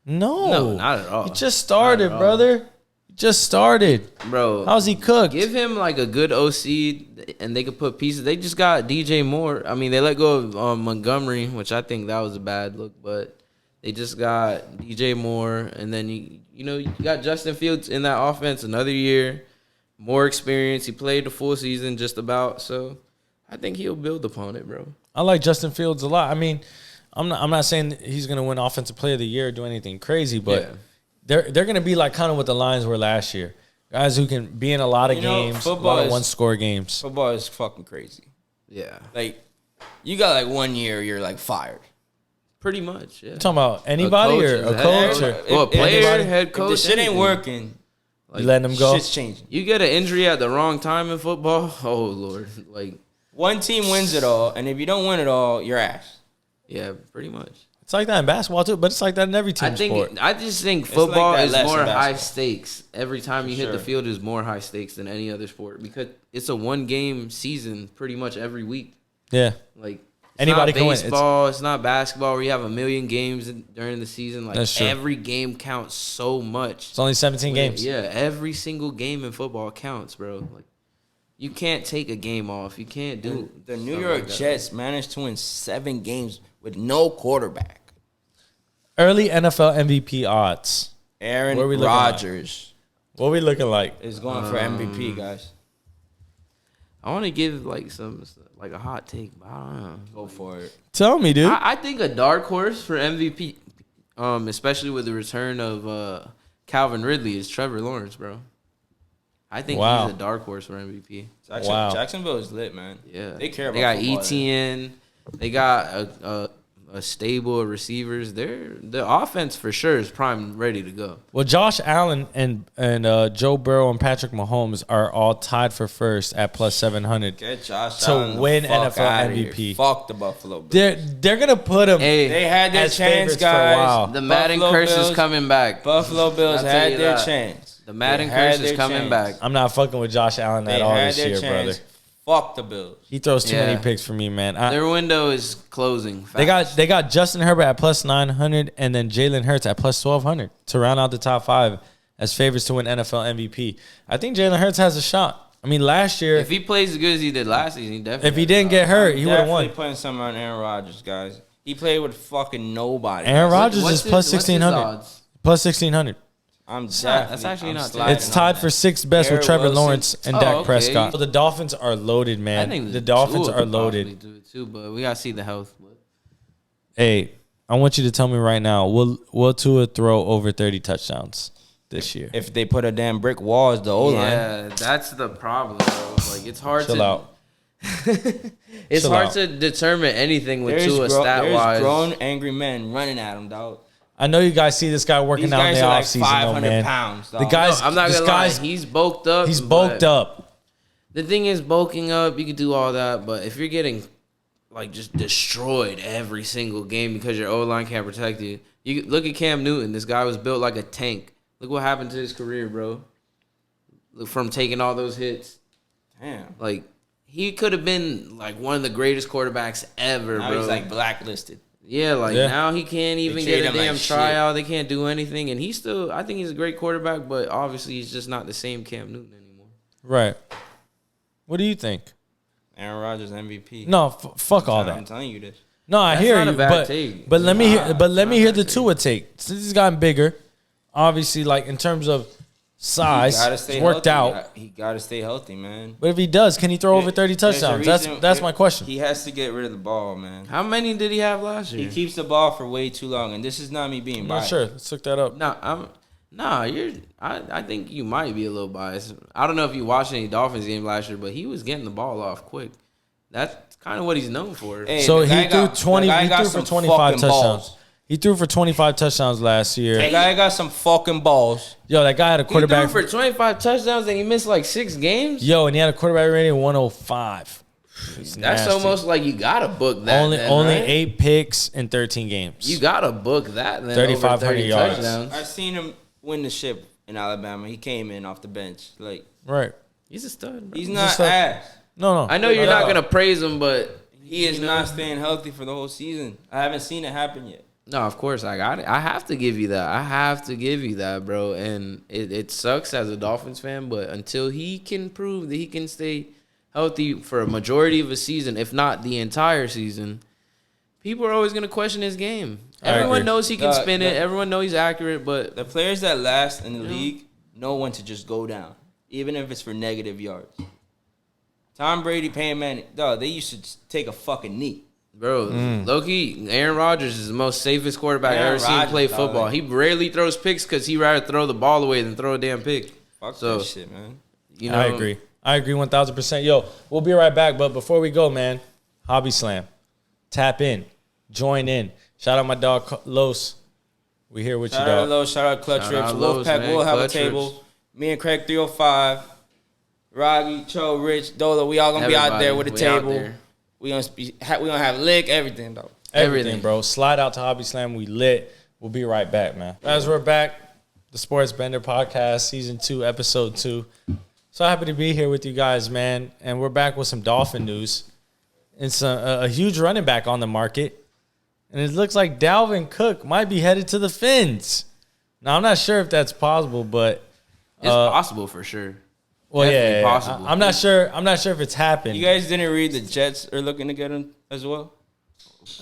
No, not at all. He just started, Not at all. brother. He just started. Bro, How's he cooked? give him like a good OC, and they could put pieces. They just got DJ Moore. I mean, they let go of Montgomery, which I think that was a bad look, but they just got DJ Moore, and then you got Justin Fields in that offense another year, more experience. He played the full season just about, so I think he'll build upon it, bro. I like Justin Fields a lot. I mean, I'm not saying he's gonna win Offensive Player of the Year or do anything crazy, but Yeah. they're gonna be like kind of what the Lions were last year. Guys who can be in a lot of games, a football lot of is- one-score games. Football is fucking crazy. Yeah, Like, you got like 1 year, you're like fired. pretty much. Yeah, You talking about anybody coach or is a a coach head or coach. Well, player, anybody? head coach. If the shit ain't anything. working, You letting them go? shit's changing. You get an injury at the wrong time in football. Oh Lord, like One team wins it all, and if you don't win it all, you're ass. yeah, pretty much. It's like that in basketball too, but it's like that in every team sport. I just think like football that is less in more high basketball. stakes. Every time you hit the sure. field is more high stakes than any other sport because it's a 1-game season pretty much every week. Yeah, Like Anybody it's can not win. baseball. It's not basketball where you have a million games during the season. Like That's true. every game counts so much. it's only 17 games. Yeah, every single game in football counts, bro. Like you can't take a game off. You can't do The New stuff York like that. Jets managed to win 7 games with no quarterback. Early NFL MVP odds. Aaron Where we looking at? Rodgers What we looking like? is going for MVP, guys. I want to give like a hot take, but I don't know. Go for it. Tell me, dude. I think a dark horse for MVP, especially with the return of Calvin Ridley, is Trevor Lawrence, bro. I think Wow. he's a dark horse for MVP. Wow. Jacksonville is lit, man. Yeah, They care about They got football, ETN. They got a stable of receivers. The offense for sure is prime, ready to go. Well, Josh Allen and Joe Burrow and Patrick Mahomes are all tied for first at plus 700. Get Josh To Allen the win fuck NFL outta here. MVP. Fuck the Buffalo Bills. They're gonna put him. Hey, They had their as chance, favorites for a guys. while. the Madden Buffalo curse Bills- is coming back. Buffalo Bills I'll tell had you their that. chance. The Madden They had curse is their coming chance. back. I'm not fucking with Josh Allen They at all had this their year, chance. brother. Fuck the Bills. He throws too Yeah. many picks for me, man. Their window is closing. They fast. got Justin Herbert at plus 900 and then Jalen Hurts at plus 1200 to round out the top 5 as favorites to win NFL MVP. I think Jalen Hurts has a shot. I mean, last year, If he plays as good as he did last season, he definitely. if he didn't get hurt, he would have Definitely won. putting something on Aaron Rodgers, guys. He played with fucking nobody. Aaron Rodgers What's is his- plus what's his 1600. odds? Plus 1600. That's Definitely- actually I'm not sliding It's on tied that. for 6th best with Garrett Trevor Wilson. Lawrence and Oh, Dak okay. Prescott. The Dolphins are loaded, I man. think The Dolphins Tua are could loaded. possibly do it too, but we gotta see the health. Hey, I want you to tell me right now, will Tua throw over 30 touchdowns this year? If they put a damn brick wall as the O line, Yeah, that's the problem, bro. Like it's hard Chill to. out. It's Chill hard out. to determine anything with there's, Tua stat there's wise. grown angry men running at him, dog. I know you guys see this guy working These out in guys the are like offseason, 500 though, man. pounds, The dog. guy's, I'm not this gonna lie, guy's, he's bulked up. he's bulked but up. The thing is, bulking up, you can do all that, but if you're getting like just destroyed every single game because your O line can't protect you, you look at Cam Newton. This guy was built like a tank. Look what happened to his career, bro. Look, from taking all those hits, Damn. like he could have been like one of the greatest quarterbacks ever, Now bro. he's like blacklisted. Yeah, like Yeah. now he can't even treat get a him like damn shit. tryout. They can't do anything, and he's still. I think he's a great quarterback, but obviously he's just not the same Cam Newton anymore. Right. What do you think? Aaron Rodgers MVP. No, fuck all I'm that. telling you this. No, I That's hear not you, a bad but take. but let me hear, but let me not a hear bad the take. Tua take. Since he's gotten bigger, obviously, like in terms of size. He gotta He's stay worked healthy. out. He gotta stay healthy, man. But if he does, can he throw over 30 There's a touchdowns? reason- That's my question. He has to get rid of the ball, man. How many did he have last He year? keeps the ball for way too long, and this is not me being I'm not biased. sure. Let's look that up. I think you might be a little biased. I don't know if you watched any Dolphins game last year, but he was getting the ball off quick. That's kind of what he's known for. Hey, So the guy he threw got- 20. the guy He got threw for some 25 fucking touchdowns. balls. He threw for 25 touchdowns last year. The guy got some fucking balls. Yo, that guy had a He quarterback. threw for 25 touchdowns and he missed like 6 games. Yo, and he had a quarterback rating of 105. It's That's nasty. almost like you gotta book that. only then, only right? 8 picks in 13 games. You gotta book that. Then 3,500 over 30 yards. touchdowns. I seen him win the ship in Alabama. He came in off the bench. Like, right? He's a stud. Bro. he's not Just like- ass. No. I know you're not gonna praise him, but He is you know? not staying healthy for the whole season. I haven't seen it happen yet. No, of course I got it. I have to give you that. I have to give you that, bro. And it sucks as a Dolphins fan, but until he can prove that he can stay healthy for a majority of a season, if not the entire season, people are always gonna question his game. I Everyone agree. knows he can spin it. Everyone knows he's accurate, but The players that last in the league know when to just go down, even if it's for negative yards. Tom Brady, Peyton Manning, dog, they used to just take a fucking knee. bro, low-key, Aaron Rodgers is the most safest quarterback I've Aaron ever seen Rodgers, play dog, football. like- He rarely throws picks because he rather throw the ball away than throw a damn pick. Fuck So, that shit, man. you know, I agree 1,000%. Yo, we'll be right back. But before we go, man, Hobby Slam, tap in, join in. Shout out my dog Los. We here with Shout you, out dog. Low, shout out Clutch Shout Rips. out Lowe's, Wolfpack man. will have a Clutch table. Rips. Me and Craig 305, Roggy, Cho, Rich, Dolo. We all gonna be out there with a Everybody, we out table. there. We gonna have lick everything though. Everything, everything. bro. Slide out to Hobby Slam. We lit. We'll be right back, man. As we're back, the Sports Bender Podcast, Season 2, Episode 2. So happy to be here with you guys, man. And we're back with some Dolphin news. It's a huge running back on the market. And it looks like Dalvin Cook might be headed to the Fins. Now, I'm not sure if that's possible, but... It's possible for sure. Well, Definitely yeah, possible. I'm not sure. I'm not sure if it's happened. You guys didn't read the Jets are looking to get him as well.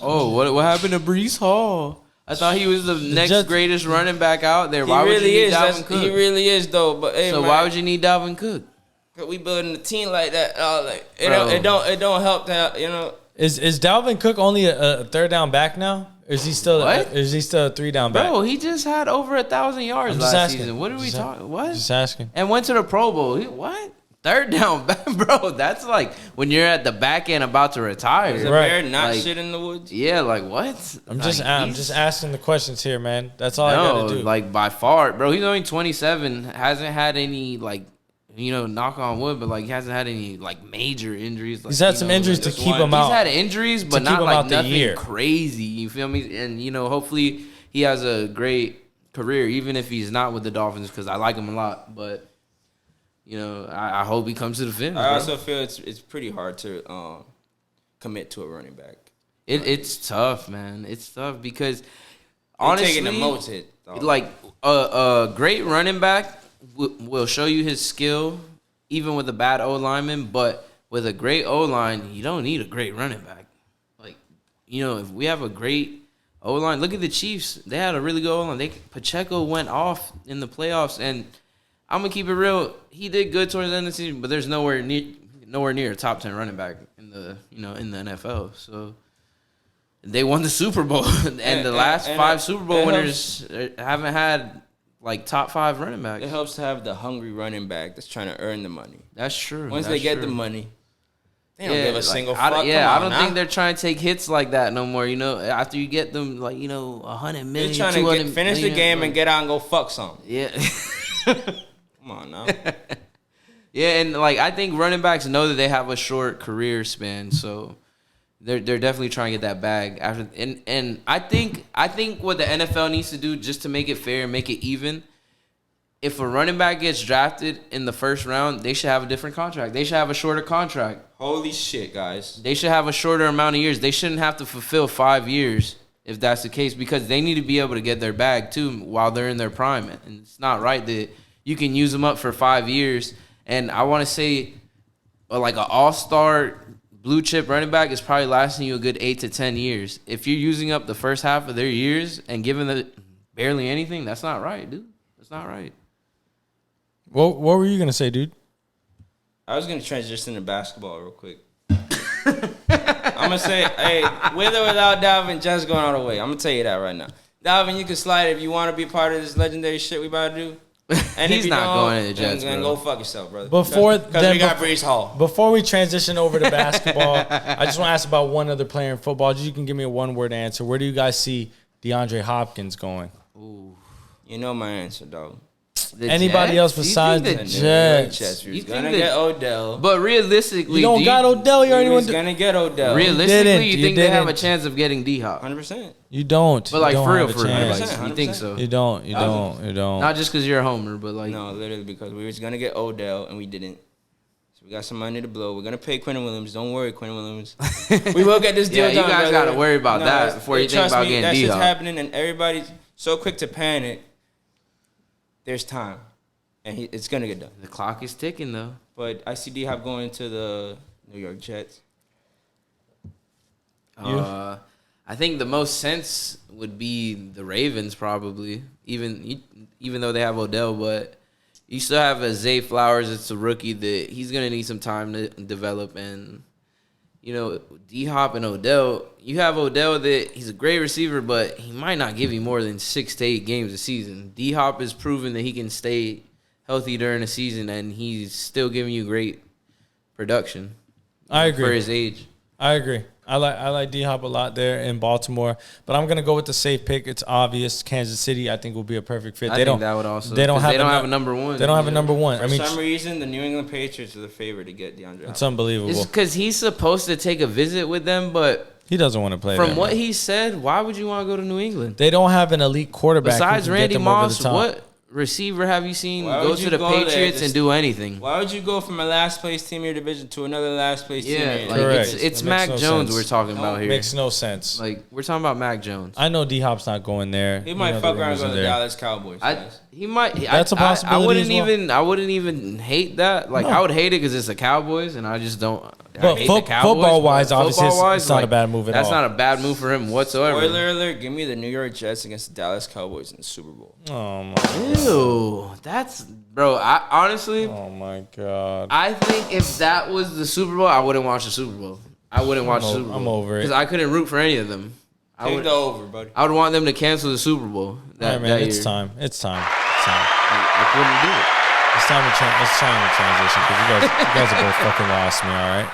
Oh, what happened to Brees Hall? I thought he was the next Jets- greatest running back out there. He Why would really you need is. Dalvin Cook? He really is though. But hey, So man, why would you need Dalvin Cook? we building a team like that? Like Bro. it don't help that, you know. Is Dalvin Cook only a third down back now? Or is he still What? Is he still a 3 down back? Bro, he just had over 1,000 yards I'm just last asking. season. What are we Just talking? What? Just asking. And went to the Pro Bowl. What? Third down back, bro. That's like when you're at the back end about to retire. Is a Right. bear not Like- shit in the woods? Yeah, like what? I'm Like, just he's- asking the questions here, man. That's all I No, gotta do. like by far, bro. He's only 27. Hasn't had any like, knock on wood, but like he hasn't had any like major injuries. Like, He's had some injuries to just keep one. him He's out. had injuries, but keep not him like out the nothing year. crazy. You feel me? And hopefully he has a great career, even if he's not with the Dolphins, because I like him a lot. But I hope he comes to the Fins. I bro. also feel it's pretty hard to commit to a running back. It's tough, man. It's tough because They honestly, taking the most hit. Dog. like a great running back will show you his skill, even with a bad O lineman. But with a great O line, you don't need a great running back. Like if we have a great O line, look at the Chiefs. They had a really good O line. Pacheco went off in the playoffs, and I'm gonna keep it real. He did good towards the end of the season, but there's nowhere near a top 10 running back in the in the NFL. So. They won the Super Bowl, and the last 5 Super Bowl winners haven't had like top 5 running backs. It helps to have the hungry running back that's trying to earn the money. That's true. Once That's they get true. the money, they don't give a single I, fuck. yeah, Come I on don't now. think they're trying to take hits like that no more. After you get them like 100 million, They're trying to 200 finish the million, game like- and get out and go fuck some. Yeah. Come on now. Yeah, and I think running backs know that they have a short career span, so they're definitely trying to get that bag after. And I think what the NFL needs to do just to make it fair and make it even. If a running back gets drafted in the first round, they should have a different contract. They should have a shorter contract. Holy shit, guys. They should have a shorter amount of years. They shouldn't have to fulfill 5 years if that's the case, because they need to be able to get their bag too while they're in their prime. And it's not right that you can use them up for 5 years. And I want to say like an all-star blue chip running back is probably lasting you a good 8 to 10 years. If you're using up the first half of their years and giving them barely anything, that's not right, dude. That's not right. What were you gonna say, dude? I was gonna transition to basketball real quick. I'm gonna say, hey, with or without Dalvin, just going all the way. I'm gonna tell you that right now. Dalvin, you can slide if you want to be part of this legendary shit we about to do. And He's if you not don't, going to the Jets, then bro. go fuck yourself, brother. Because we got Brees Hall. Before we transition over to basketball, I just want to ask about one other player in football. You can give me a one-word answer. Where do you guys see DeAndre Hopkins going? Ooh. You know my answer, dog. Anybody else besides the Jets? He's gonna get Odell. But realistically, You don't got Odell. You already He's went to. gonna get Odell. Realistically, you You think they have a didn't. chance of getting D-Hop? 100%. You don't. But like You don't for real, have a for real, chance. like, you think so? You don't. You don't. You don't. Not just because you're a homer, but like No, literally because we was gonna get Odell and we didn't. So we got some money to blow. We're gonna pay Quentin Williams. Don't worry, Quentin Williams. We will get this deal Yeah, you done. guys brother. gotta worry about that it's- before you think trust about me, getting that shit's D-Hop. happening and everybody's so quick to panic. There's time, and it's gonna get done. the clock is ticking though. But I see D-Hop going to the New York Jets. I think the most sense would be the Ravens probably, even though they have Odell, but you still have a Zay Flowers. It's a rookie that he's gonna need some time to develop, and you know D-Hop and Odell. You have Odell that he's a great receiver, but he might not give you more than 6 to 8 games a season. D-Hop has proven that he can stay healthy during the season, and he's still giving you great production. I agree. For his age. I agree. I like D-Hop a lot there in Baltimore, but I'm gonna go with the safe pick. It's obvious. Kansas City, I think, will be a perfect fit. I think that would also. They don't 'cause have. They don't have a number one. They don't have a number one. For I mean, some reason, the New England Patriots are the favorite to get DeAndre it's Hopkins. unbelievable. It's because he's supposed to take a visit with them, but He doesn't want to play. from there, what man. he said, why would you want to go to New England? They don't have an elite quarterback. who Besides can get Randy them over Moss, the top. what receiver have you seen Why go would to you the go there Patriots just- and do anything? Why would you go from a last place team in your division to another last place team? in Yeah, your like Correct. it's That makes Mac no Jones sense. we're talking about here. Makes no sense. Like we're talking about Mac Jones. I know D-Hop's not going there. He You might know the fuck around and rumors go are to the there. Dallas Cowboys. guys. He might. That's a possibility I wouldn't as well. even. I wouldn't even hate that. Like No. I would hate it because it's the Cowboys, and I just don't. I But hate fo- the Cowboys, football-wise, but obviously, it's football-wise, not a bad move at That's all. not a bad move for him whatsoever. Spoiler alert, give me the New York Jets against the Dallas Cowboys in the Super Bowl. Oh my. Ew, that's bro. I honestly, Oh my God. I think if that was the Super Bowl, I wouldn't watch the Super Bowl. I wouldn't watch the Super Bowl. I'm over it. because I couldn't root for any of them. Take the over, buddy. I would want them to cancel the Super Bowl. All right, man. that It's year. time. It's time. It's time. I couldn't do it. It's time to transition because you guys have both fucking lost me. All right.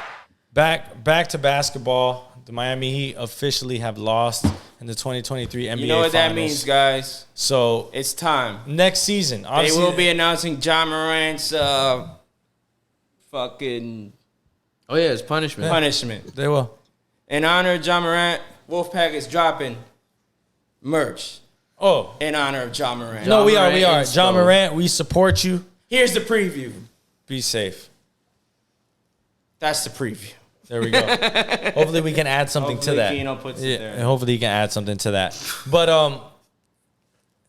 Back to basketball. The Miami Heat officially have lost in the 2023 NBA You know what that Finals. means, guys? So It's time. next season, They obviously, will be announcing John Morant's fucking Oh yeah, it's punishment. punishment. They will. In honor of John Morant, Wolfpack is dropping merch Oh in honor of John Morant. no, we are. Morant John inspo. Morant, we support you. Here's the preview. Be safe. That's the preview. There we go. Hopefully we can add something Hopefully to that. Keno puts it Yeah, there. and hopefully you can add something to that. But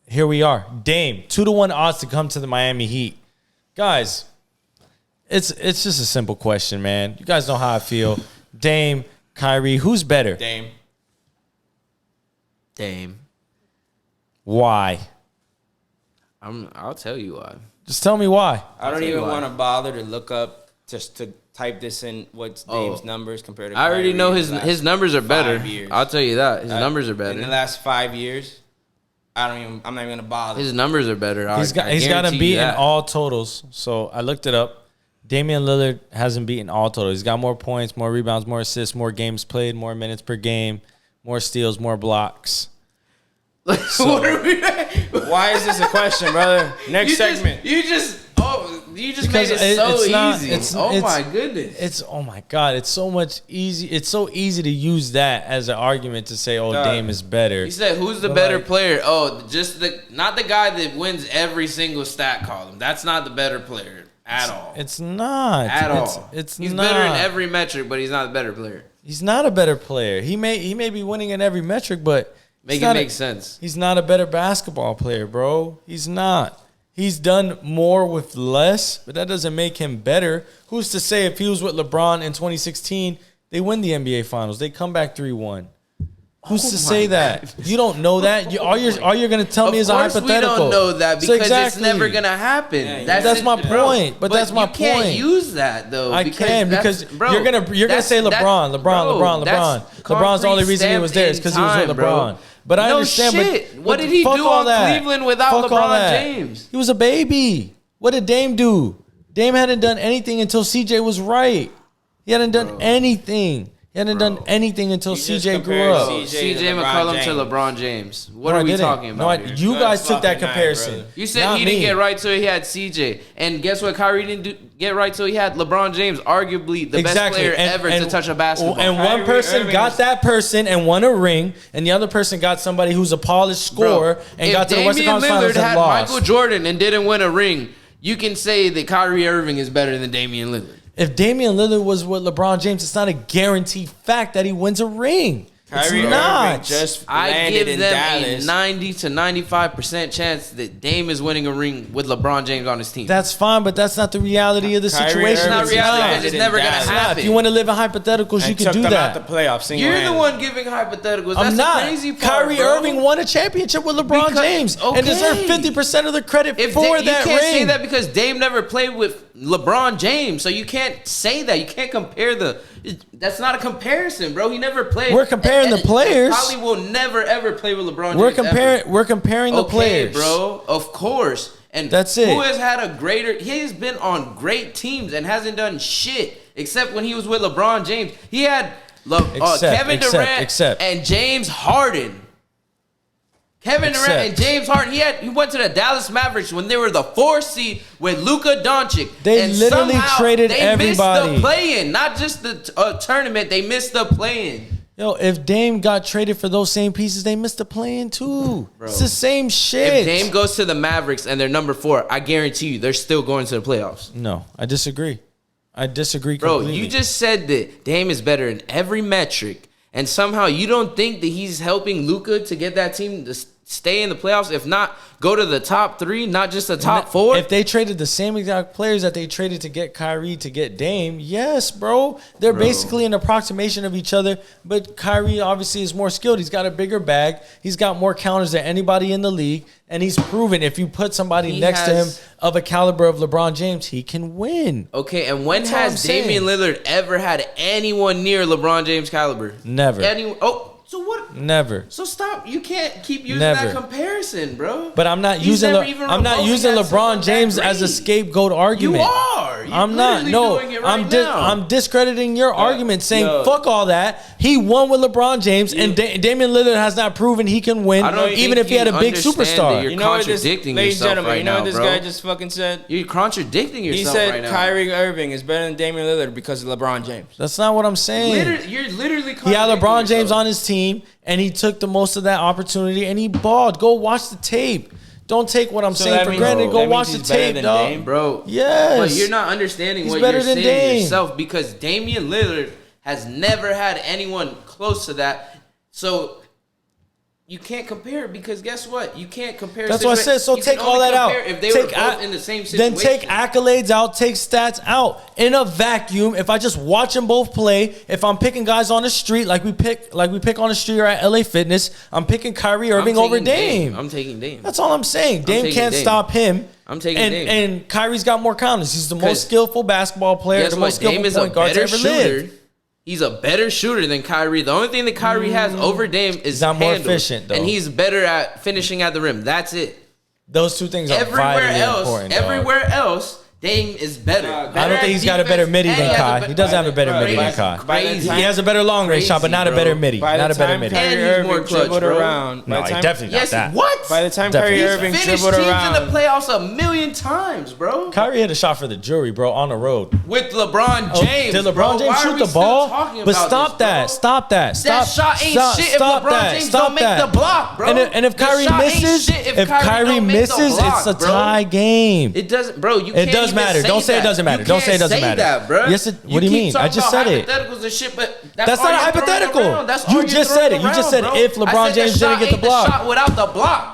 here we are. Dame, 2-1 odds to come to the Miami Heat. Guys, it's just a simple question, man. You guys know how I feel. Dame, Kyrie, who's better? Dame. Dame. Why? I'll tell you why. Just tell me why. I don't tell you even why. want to bother to look up just to type this in what's Dame's numbers compared to I already Kyrie know in his the last his numbers are better. 5 years. I'll tell you that his numbers are In the better. last 5 years, I'm not even gonna bother. His numbers are better. He's got him guarantee beat you in that. all totals. So I looked it up. Damian Lillard hasn't beaten all totals. He's got more points, more rebounds, more assists, more games played, more minutes per game, more steals, more blocks. What are we? Why is this a question, brother? Next segment. You just Because made it so it's not- easy. it's- Oh it's- my goodness. It's oh my God, it's so much easy. It's so easy to use that as an argument to say, oh, Dog. Dame is better. You said who's the But better like- player? Oh, just not the guy that wins every single stat column. That's not the better player at all. It's not At all. It's he's not. better in every metric, but he's not the better player. He's not a better player. He may be winning in every metric, but Make he's it not make sense. He's not a better basketball player, bro. He's not. He's done more with less, but that doesn't make him better. Who's to say if he was with LeBron in 2016, they win the NBA Finals? They come back 3-1. Who's to say that? You don't know that. All you're gonna tell me is a hypothetical. Of course we don't know that because exactly. it's never gonna happen. Yeah, that's my point. But that's my you can't point. use that though. I can because you're gonna say LeBron. LeBron's the only reason he was there is because he was with LeBron. But I understand. Shit. But what did he do on Cleveland without LeBron James? He was a baby. What did Dame do? Dame hadn't done anything until CJ was right. He hadn't done anything. He hadn't done anything until CJ grew up. CJ McCollum to LeBron James. What are we talking about? No, you guys took that comparison. You said he didn't get right till he had CJ. And guess what? Kyrie didn't get right till he had LeBron James, arguably the best player ever to touch a basketball. And one person got that person and won a ring, and the other person got somebody who's a polished scorer and got to the Western Conference Finals and lost. Michael Jordan and didn't win a ring, you can say that Kyrie Irving is better than Damian Lillard. If Damian Lillard was with LeBron James, it's not a guaranteed fact that he wins a ring. Kyrie It's not. Irving just I landed give in them Dallas. a 90 to 95% chance that Dame is winning a ring with LeBron James on his team. That's fine, but that's not the reality of the Kyrie situation. It's not Irving's reality not. because it's never going to It's not. happen. If you want to live in hypotheticals, you can do Took them out that. the playoffs. You're the one giving hypotheticals. That's I'm not. the crazy part, Kyrie bro. Irving won a championship with LeBron Because- James okay. and deserved 50% of the credit If for you that can't ring. say that because Dame never played with LeBron James, so you can't say that. You can't compare that's not a comparison, bro. He never played. We're comparing the players. Probably will never ever play with LeBron James. We're comparing the players, bro. Of course. And that's it. Who has had a greater? He has been on great teams and hasn't done shit except when he was with LeBron James. He had Kevin Durant and James Harden. Kevin Durant and James Harden. He went to the Dallas Mavericks when they were the 4th seed with Luka Doncic. They literally traded everybody. They missed the play-in, not just the tournament. They missed the play-in. Yo, if Dame got traded for those same pieces, they missed the play-in too. Bro. It's the same shit. If Dame goes to the Mavericks and they're number 4, I guarantee you they're still going to the playoffs. No, I disagree. Completely. Bro, you just said that Dame is better in every metric, and somehow you don't think that he's helping Luka to get that team to stay in the playoffs, if not go to the top 3, not just the top 4. If they traded the same exact players that they traded to get Kyrie to get Dame, yes, bro. They're basically an approximation of each other, but Kyrie obviously is more skilled. He's got a bigger bag. He's got more counters than anybody in the league, and he's proven if you put somebody next to him of a caliber of LeBron James, he can win. Okay, and when has Damian Lillard ever had anyone near LeBron James caliber? Never. So what? Never. So stop. You can't keep using that comparison, bro. But I'm not using LeBron James as a scapegoat argument. You are. I'm not. No, I'm discrediting your argument, saying fuck all that. He won with LeBron James, and Damian Lillard has not proven he can win, even if he had a big superstar. You're contradicting yourself right now, bro. You know what this guy just fucking said? You're contradicting yourself right now. He said Kyrie Irving is better than Damian Lillard because of LeBron James. That's not what I'm saying. You're literally he had LeBron James on his team, and he took the most of that opportunity, and he balled. Go watch the tape. Don't take what I'm saying for granted. Go watch the tape, dog. Bro. Yes. But you're not understanding what you're saying yourself, because Damian Lillard has never had anyone close to that. So you can't compare, because guess what? You can't compare. That's what I said. So take all that out. If they were both in the same situation. Then take accolades out, take stats out. In a vacuum, if I just watch them both play, if I'm picking guys on the street like we pick on the street or at LA Fitness, I'm picking Kyrie Irving over Dame. I'm taking Dame. That's all I'm saying. Dame can't stop him. I'm taking Dame. And Kyrie's got more counters. He's the most skillful basketball player, the most skillful point guard to ever live. He's a better shooter than Kyrie. The only thing that Kyrie has over Dame is not more handles, efficient, though. and he's better at finishing at the rim. That's it. Those two things are vitally important. Everywhere else, Dame is better. I don't think he's got a better midi than Kai. He doesn't have a better midi than Kai. He has a better long range shot, but not a better midi. Not a better midi. Kyrie Irving dribbled around. No, he definitely got that. What? By the time Kyrie Irving dribbled around, teams in the playoffs a million times, bro. Kyrie hit a shot for the jury, bro, on the road with LeBron James. Did LeBron James shoot the ball? But stop that. Stop that. That shot ain't shit if LeBron James don't make the block, bro. And if Kyrie misses, it's a tie game. It doesn't, bro. You can't. It does matter. Don't say it doesn't matter. Don't say it doesn't matter. That, bro. Yes, what do you mean? I just said it. Hypotheticals and shit, but that's not a hypothetical. You just said it. You just said if LeBron James didn't get the block. Shot without the block.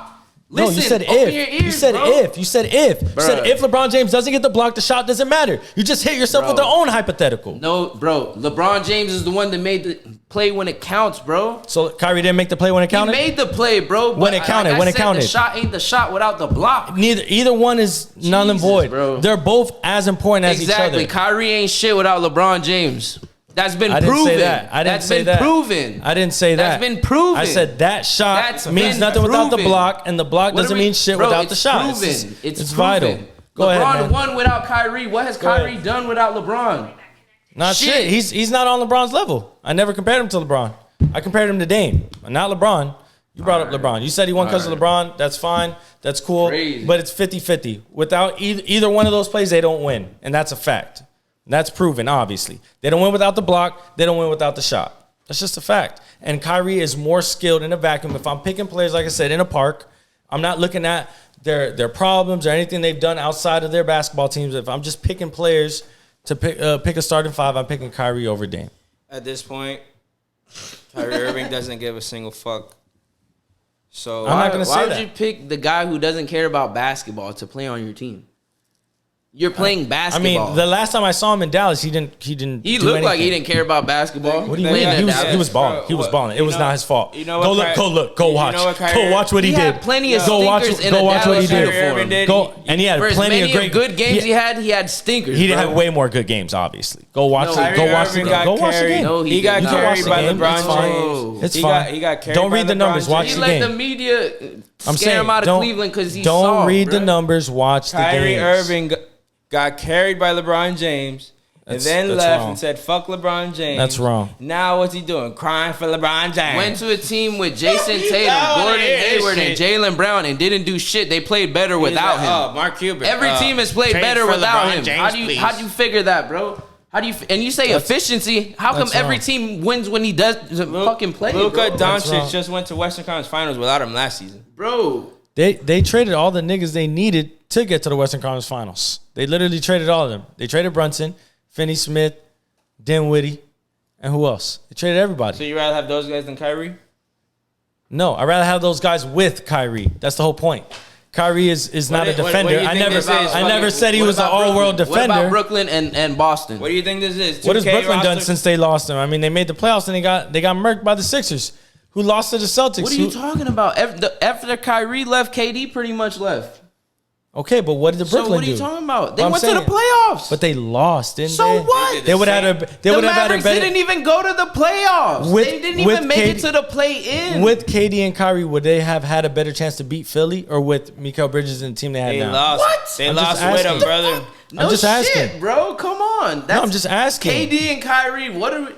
No, Listen, you said open if. your ears, You said bro. if. You said if. You said Bruh. if LeBron James doesn't get the block, the shot doesn't matter. You just hit yourself with Bro. their own hypothetical. No, bro. LeBron James is the one that made the play when it counts, bro. So Kyrie didn't make the play when it counted? He made the play, bro. When but it counted, like I when it said, counted. The shot ain't the shot without the block. Either one is null and Jesus, void. bro. They're both as important as Exactly. each other. Kyrie ain't shit without LeBron James. That's been I didn't proven. say that. I didn't That's say been that. proven. I didn't say that. That's been proven. I said that shot That's means been nothing without the proven. block, and the block What doesn't do we- mean shit bro, without the it's shot. Proven. It's It's vital. proven. Go LeBron ahead, man. won without Kyrie. What has Kyrie ahead. done without LeBron? Not shit. He's not on LeBron's level. I never compared him to LeBron. I compared him to Dame, not LeBron. You brought up LeBron. You said he won because of LeBron. That's fine. That's cool. Crazy. But it's 50-50. Without either one of those plays, they don't win. And that's a fact. That's proven, obviously. They don't win without the block. They don't win without the shot. That's just a fact. And Kyrie is more skilled in a vacuum. If I'm picking players, like I said, in a park, I'm not looking at their problems or anything they've done outside of their basketball teams. If I'm just picking players to pick a starting five, I'm picking Kyrie over Dame. At this point, Kyrie Irving doesn't give a single fuck. So I'm not gonna Why say would that. you pick the guy who doesn't care about basketball to play on your team? You're playing I basketball. mean, the last time I saw him in Dallas, he didn't. He he do looked like he anything. didn't care about basketball. What do you Playing mean? at He Dallas. was balling. Bro, He was what- balling. It you was know- not his fault. you know Go what look. Ky- Go look. Go you know watch. what Kyrie- Go watch what he He did. had plenty of Go watch. stinkers in Go a watch what he Dallas did. uniform. did. Go and he had For as plenty many of great good games he had stinkers. He bro. had way more good games. Obviously, go watch. No, it. Kyrie Go watch Irving the got game. Go watch the carried. game. No, He got You can watch carried the by game. LeBron It's fine. James. It's He fine. got carried Don't by read the LeBron numbers. Watch He the let game. the media I'm scare saying him out of don't Cleveland because he's don't soft, read the bruh. numbers. Watch the Kyrie games. Irving got carried by LeBron James and then That's left wrong. and said, "Fuck LeBron James." That's wrong. Now what's he doing? Crying for LeBron James. Went to a team with Jason Tatum, I wanna Gordon hear this Hayward, and shit. Jalen Brown and didn't do shit. They played better He's without like, him. Oh, Mark Cuban. Every team has played trade better for without LeBron him. James, How do you figure that, bro? How do you and you say efficiency? How come that's every wrong. team wins when he doesn't fucking play, Luka bro? That's wrong. Doncic just went to Western Conference Finals without him last season. Bro, They traded all the niggas they needed to get to the Western Conference Finals. They literally traded all of them. They traded Brunson, Finney Smith, Dinwiddie, and who else? They traded everybody. So you rather have those guys than Kyrie? No, I'd rather have those guys with Kyrie. That's the whole point. Kyrie is not a What do defender. you I think never this is? I never said he what was an about all-world Brooklyn? What defender. about Brooklyn and Boston? What do you think this is? What has 2K Brooklyn done roster? since they lost him? I mean, they made the playoffs and they got murked by the Sixers, who lost to the Celtics. What are you talking about? After Kyrie left, KD pretty much left. Okay, but what did the So Brooklyn what are you do? talking about? They I'm went saying- to the playoffs. But they lost, didn't So they? what? They would have had a. They the would have had a Mavericks better. didn't even go to the playoffs. With- They didn't with even make it KD to the play-in. With KD and Kyrie, would they have had a better chance to beat Philly, or with Mikal Bridges and the team they had They now? lost. What? They I'm lost just with him, asking. brother. No I'm just shit, asking. bro. Come on. I'm just asking. KD and Kyrie. What are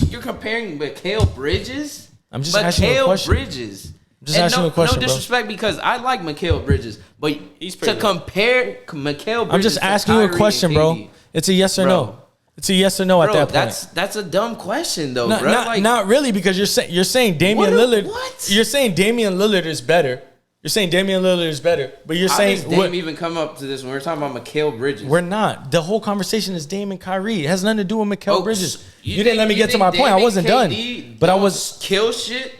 you're comparing Mikal Bridges? I'm just asking you a Mikal question. Bridges. Just And asking you a question, no bro. disrespect because I like Mikal Bridges, but He's to pretty good. compare Mikal Bridges, I'm just to asking you a Kyrie question, and bro. KD, It's a yes or Bro. no. It's a yes or no at Bro, that point. that's a dumb question though, Not, bro. not, Like, not really, because you're saying Damian What? Lillard. What? You're saying Damian Lillard is better. You're saying Damian Lillard is better, but you're how saying does Dame even come up to this when we're talking about Mikal Bridges? we're not. The whole conversation is Dame and Kyrie. It has nothing to do with Mikal Oh, Bridges. You, think- didn't let me get to think my point. Dame I and wasn't KD done. But I don't was. kill shit.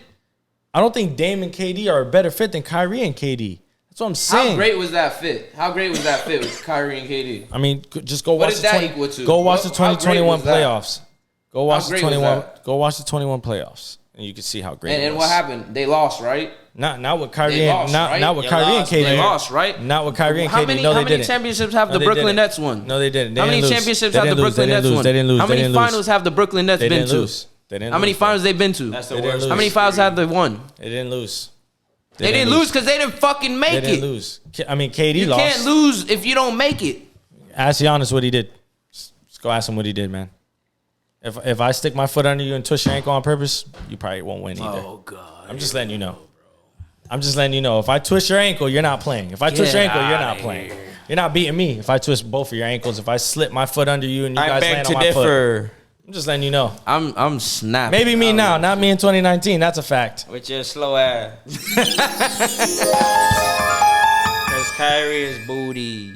I don't think Dame and KD are a better fit than Kyrie and KD. That's what I'm saying. How great was that fit? How great was that fit with Kyrie and KD? I mean, just go What watch did the that 20, equal to? go watch the How great 2021 was that? playoffs. Go watch the great was 21. that? Go watch the 21 playoffs, and you can see how great. it And was. what happened? They lost, right? Not with Kyrie They and lost, not right? not with They Kyrie lost, and KD. They lost, right? Not with Kyrie and How KD. many, No, how they many didn't. championships have No, the they Brooklyn didn't. Nets won? No, they didn't. They How many didn't lose. championships They have the didn't lose. Brooklyn They didn't Nets lose. won? They didn't lose. How They many didn't lose. finals have the Brooklyn Nets They been didn't to? lose. They didn't How many lose. finals they been to? That's the They didn't worst. lose. How many finals have they won? They didn't lose. They didn't lose because they didn't fucking They make didn't it. lose. I mean, KD You lost. can't lose if you don't make it. Ask Giannis what he did. Just go ask him what he did, man. If I stick my foot under you and twist your ankle on purpose, you probably won't win either. Oh God! I'm just letting you know. I'm just letting you know. If I twist your ankle, you're not playing. If I twist your ankle, you're not playing. You're not beating me. If I twist both of your ankles, if I slip my foot under you and you I guys beg land to on my foot, differ I'm just letting you know. I'm snapping. Maybe me now, not me in 2019. That's a fact. with your slow ass. Because Kyrie is booty.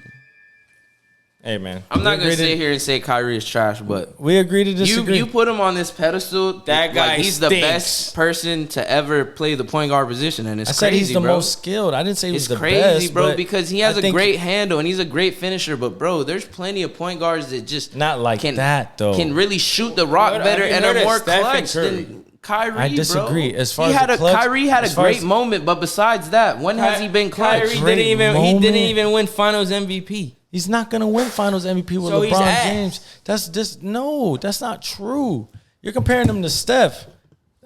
Hey, man. I'm not gonna sit here and say Kyrie is trash, but we agree to disagree. You put him on this pedestal. That guy like he's stinks. the best person to ever play the point guard position, and it's I said crazy, he's the bro. most skilled. I didn't say he was the crazy, best, bro, but because he has I a think great handle and he's a great finisher. But bro, there's plenty of point guards that just not like that though. Can really shoot the rock better and are more clutch than Kyrie. I disagree. Bro. As far as Kyrie had a great moment, but besides that, when has he been clutch? Kyrie didn't even win Finals MVP. He's not gonna win Finals MVP with LeBron James. That's not true. You're comparing him to Steph.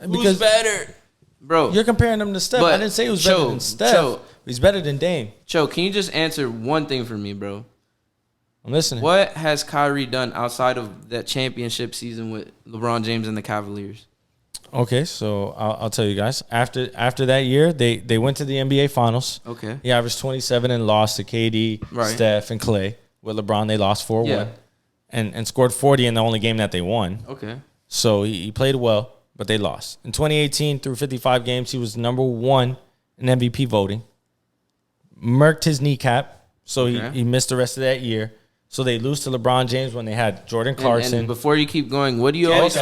Who's better, bro? You're comparing him to Steph. I didn't say he was better than Steph. He's better than Dame. Cho, can you just answer one thing for me, bro? I'm listening. What has Kyrie done outside of that championship season with LeBron James and the Cavaliers? Okay, so I'll tell you guys. After that year, they went to the NBA Finals. Okay. He averaged 27 and lost to KD, Steph, and Clay. With LeBron, they lost 4-1. And scored 40 in the only game that they won. Okay. So he played well, but they lost. In 2018, through 55 games, he was number 1 in MVP voting. Murked his kneecap, so he missed the rest of that year. So they lose to LeBron James when they had Jordan Clarkson. And before you keep going, what do you always?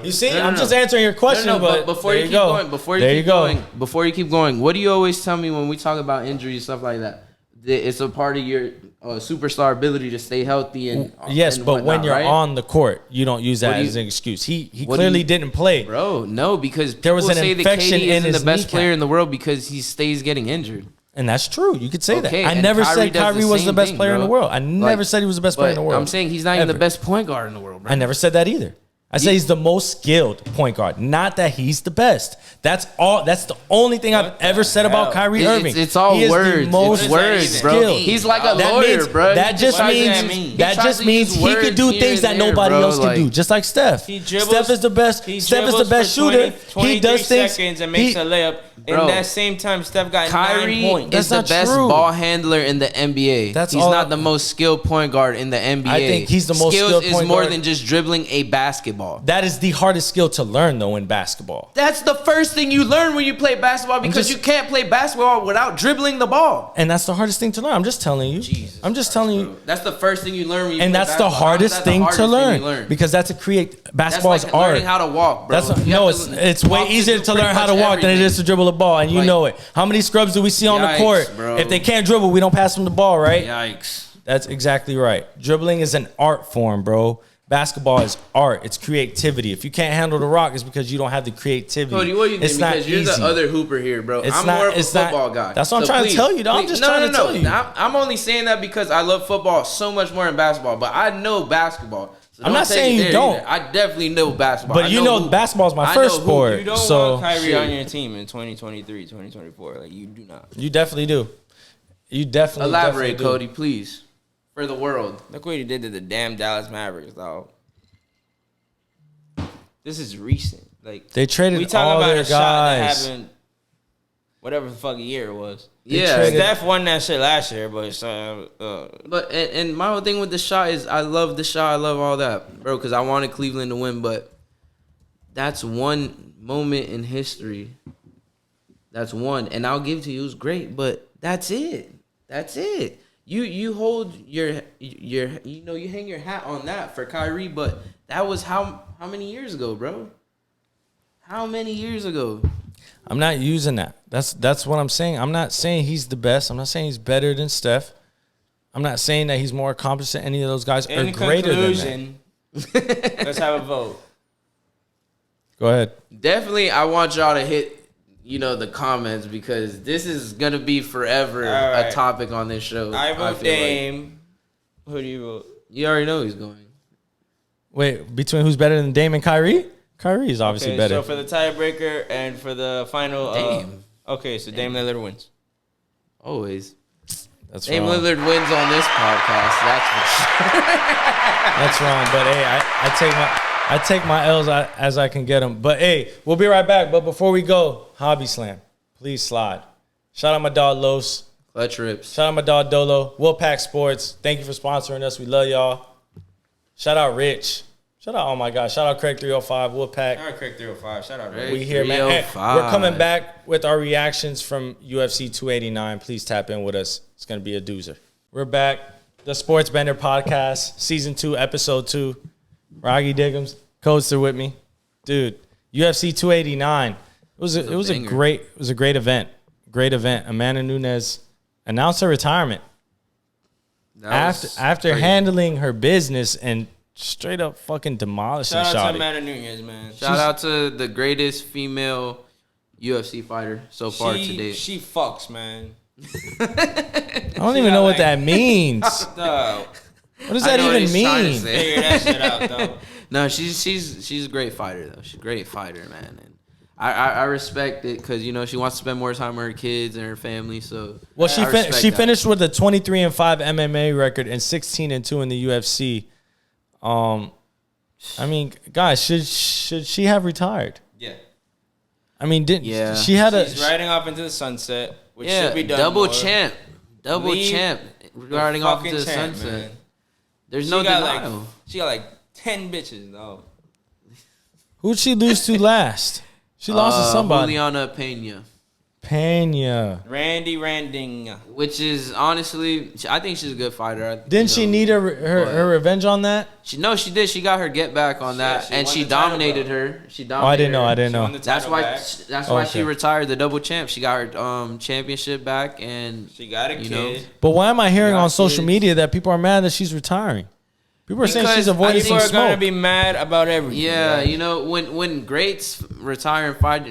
You see, I'm just answering your question. But before you keep going, before you keep going, what do you always tell me when we talk about injuries, stuff like that? It's a part of your superstar ability to stay healthy and yes, and but whatnot, when you're right? on the court, you don't use that as an excuse. He clearly didn't play, bro. No, because there was an infection in his the best kneecap. player in the world because he stays getting injured. And that's true. You could say that. I and never said does Kyrie was the best player in the world. I Like, never said he was the best player in the world. I'm saying he's not even the best point guard in the world, bro. I never said that either. I say he's the most skilled point guard, not that he's the best. That's all. That's the only thing I've ever said about Kyrie Irving. It's all words. It's words, bro. skilled. He's like a lawyer, bro. That just means he could do things that nobody else can do, just like Steph. Steph is the best. Steph is the best shooter. He does things. Seconds and makes a layup. In that same time, Steph got Kyrie 9 points. is the best ball handler in the NBA. That's he's not the most skilled point guard in the NBA. I think he's the most skilled point guard. Skills is more than just dribbling a basketball. That is the hardest skill to learn, though, in basketball. That's the first thing you learn when you play basketball because you can't play basketball without dribbling the ball. And that's the hardest thing to learn. I'm just telling you. I'm just telling you. That's the first thing you learn when you and play that's basketball. the hardest thing to learn because that's a basketball's like art. Learning how to walk, bro. It's way easier to learn how to walk than it is to dribble a ball, and you know it. How many scrubs do we see on the court? Bro. If they can't dribble, we don't pass them the ball, right? Yikes. That's exactly right. Dribbling is an art form, bro. Basketball is art. It's creativity. If you can't handle the rock, it's because you don't have the creativity. Cody, what do you think? Because you're the other hooper here, bro. I'm more of a football guy. That's what I'm trying to tell you, dog. I'm just trying to tell you. I'm only saying that because I love football so much more than basketball, but I know basketball. So I'm not saying you don't. Either. I definitely know basketball. But you know basketball is my first sport. You don't want Kyrie on your team in 2023, 2024. Like, you do not. You definitely do. You definitely Elaborate, definitely Cody, please. For the world. Look what he did to the damn Dallas Mavericks, dog. This is recent. Like, they traded we talking all about their a shot that guys. happened whatever the fucking year it was. Yeah, Steph won that shit last year, but but and my whole thing with the shot is I love the shot, I love all that, bro, because I wanted Cleveland to win, but that's one moment in history. That's one, and I'll give it to you. It was great, but that's it. That's it. You hold your you hang your hat on that for Kyrie, but that was how many years ago, bro? How many years ago? I'm not using that. That's what I'm saying. I'm not saying he's the best. I'm not saying he's better than Steph. I'm not saying that he's more accomplished than any of those guys or greater than that. Let's have a vote. Go ahead. Definitely, I want y'all to hit, the comments because this is gonna be forever a topic on this show. I vote Dame. Who do you vote? You already know he's going. Wait, between who's better than Dame and Kyrie? Kyrie is obviously better. So for the tiebreaker and for the final, Dame. So Dame Lillard wins. Always. That's Dame wrong. Lillard wins on this podcast. That's for sure. That's wrong. But hey, I take my L's as I can get them. But hey, we'll be right back. But before we go, Hobby Slam, please slide. Shout out my dog Los. Clutch rips. Shout out my dog Dolo. Wolfpack Sports. Thank you for sponsoring us. We love y'all. Shout out Rich. Shout out Craig 305, Wolfpack. Shout out Craig 305. Shout out Rich. We here, man. Hey, we're coming back with our reactions from UFC 289. Please tap in with us. It's going to be a doozer. We're back. the Sports Bender Podcast, Season 2, Episode 2. Rocky Diggums, Coaster with me. Dude, UFC 289. It was a great event. Great event. Amanda Nunez announced her retirement after handling her business and straight up fucking demolishing Shout out Shotty. to Amanda Nunez, man. Shout out to the greatest female UFC fighter so far to date. She fucks, man. I don't even know what that means. No. What does that even mean? Figure that shit out, though. No, she's a great fighter though. She's a great fighter, man. And I respect it because she wants to spend more time with her kids and her family. So she finished with a 23-5 MMA record and 16-2 in the UFC. I mean, guys, should she have retired? Yeah. I mean, she's riding off into the sunset, which should be done double more. champ riding off into the sunset. Man. There's no denial. She got like 10 bitches, though. Who'd she lose to last? She lost to somebody. Juliana Pena. Randy Randing. Which is honestly, I think she's a good fighter. Didn't she need her revenge on that? She did. She got her get back on that, and she dominated her. She dominated. Oh, I didn't know. That's why she retired the double champ. She got her championship back, and she got a kid. But why am I hearing on social media that people are mad that she's retiring? People are saying she's avoiding some smoke. People are gonna be mad about everything. Yeah, when greats retire and fight,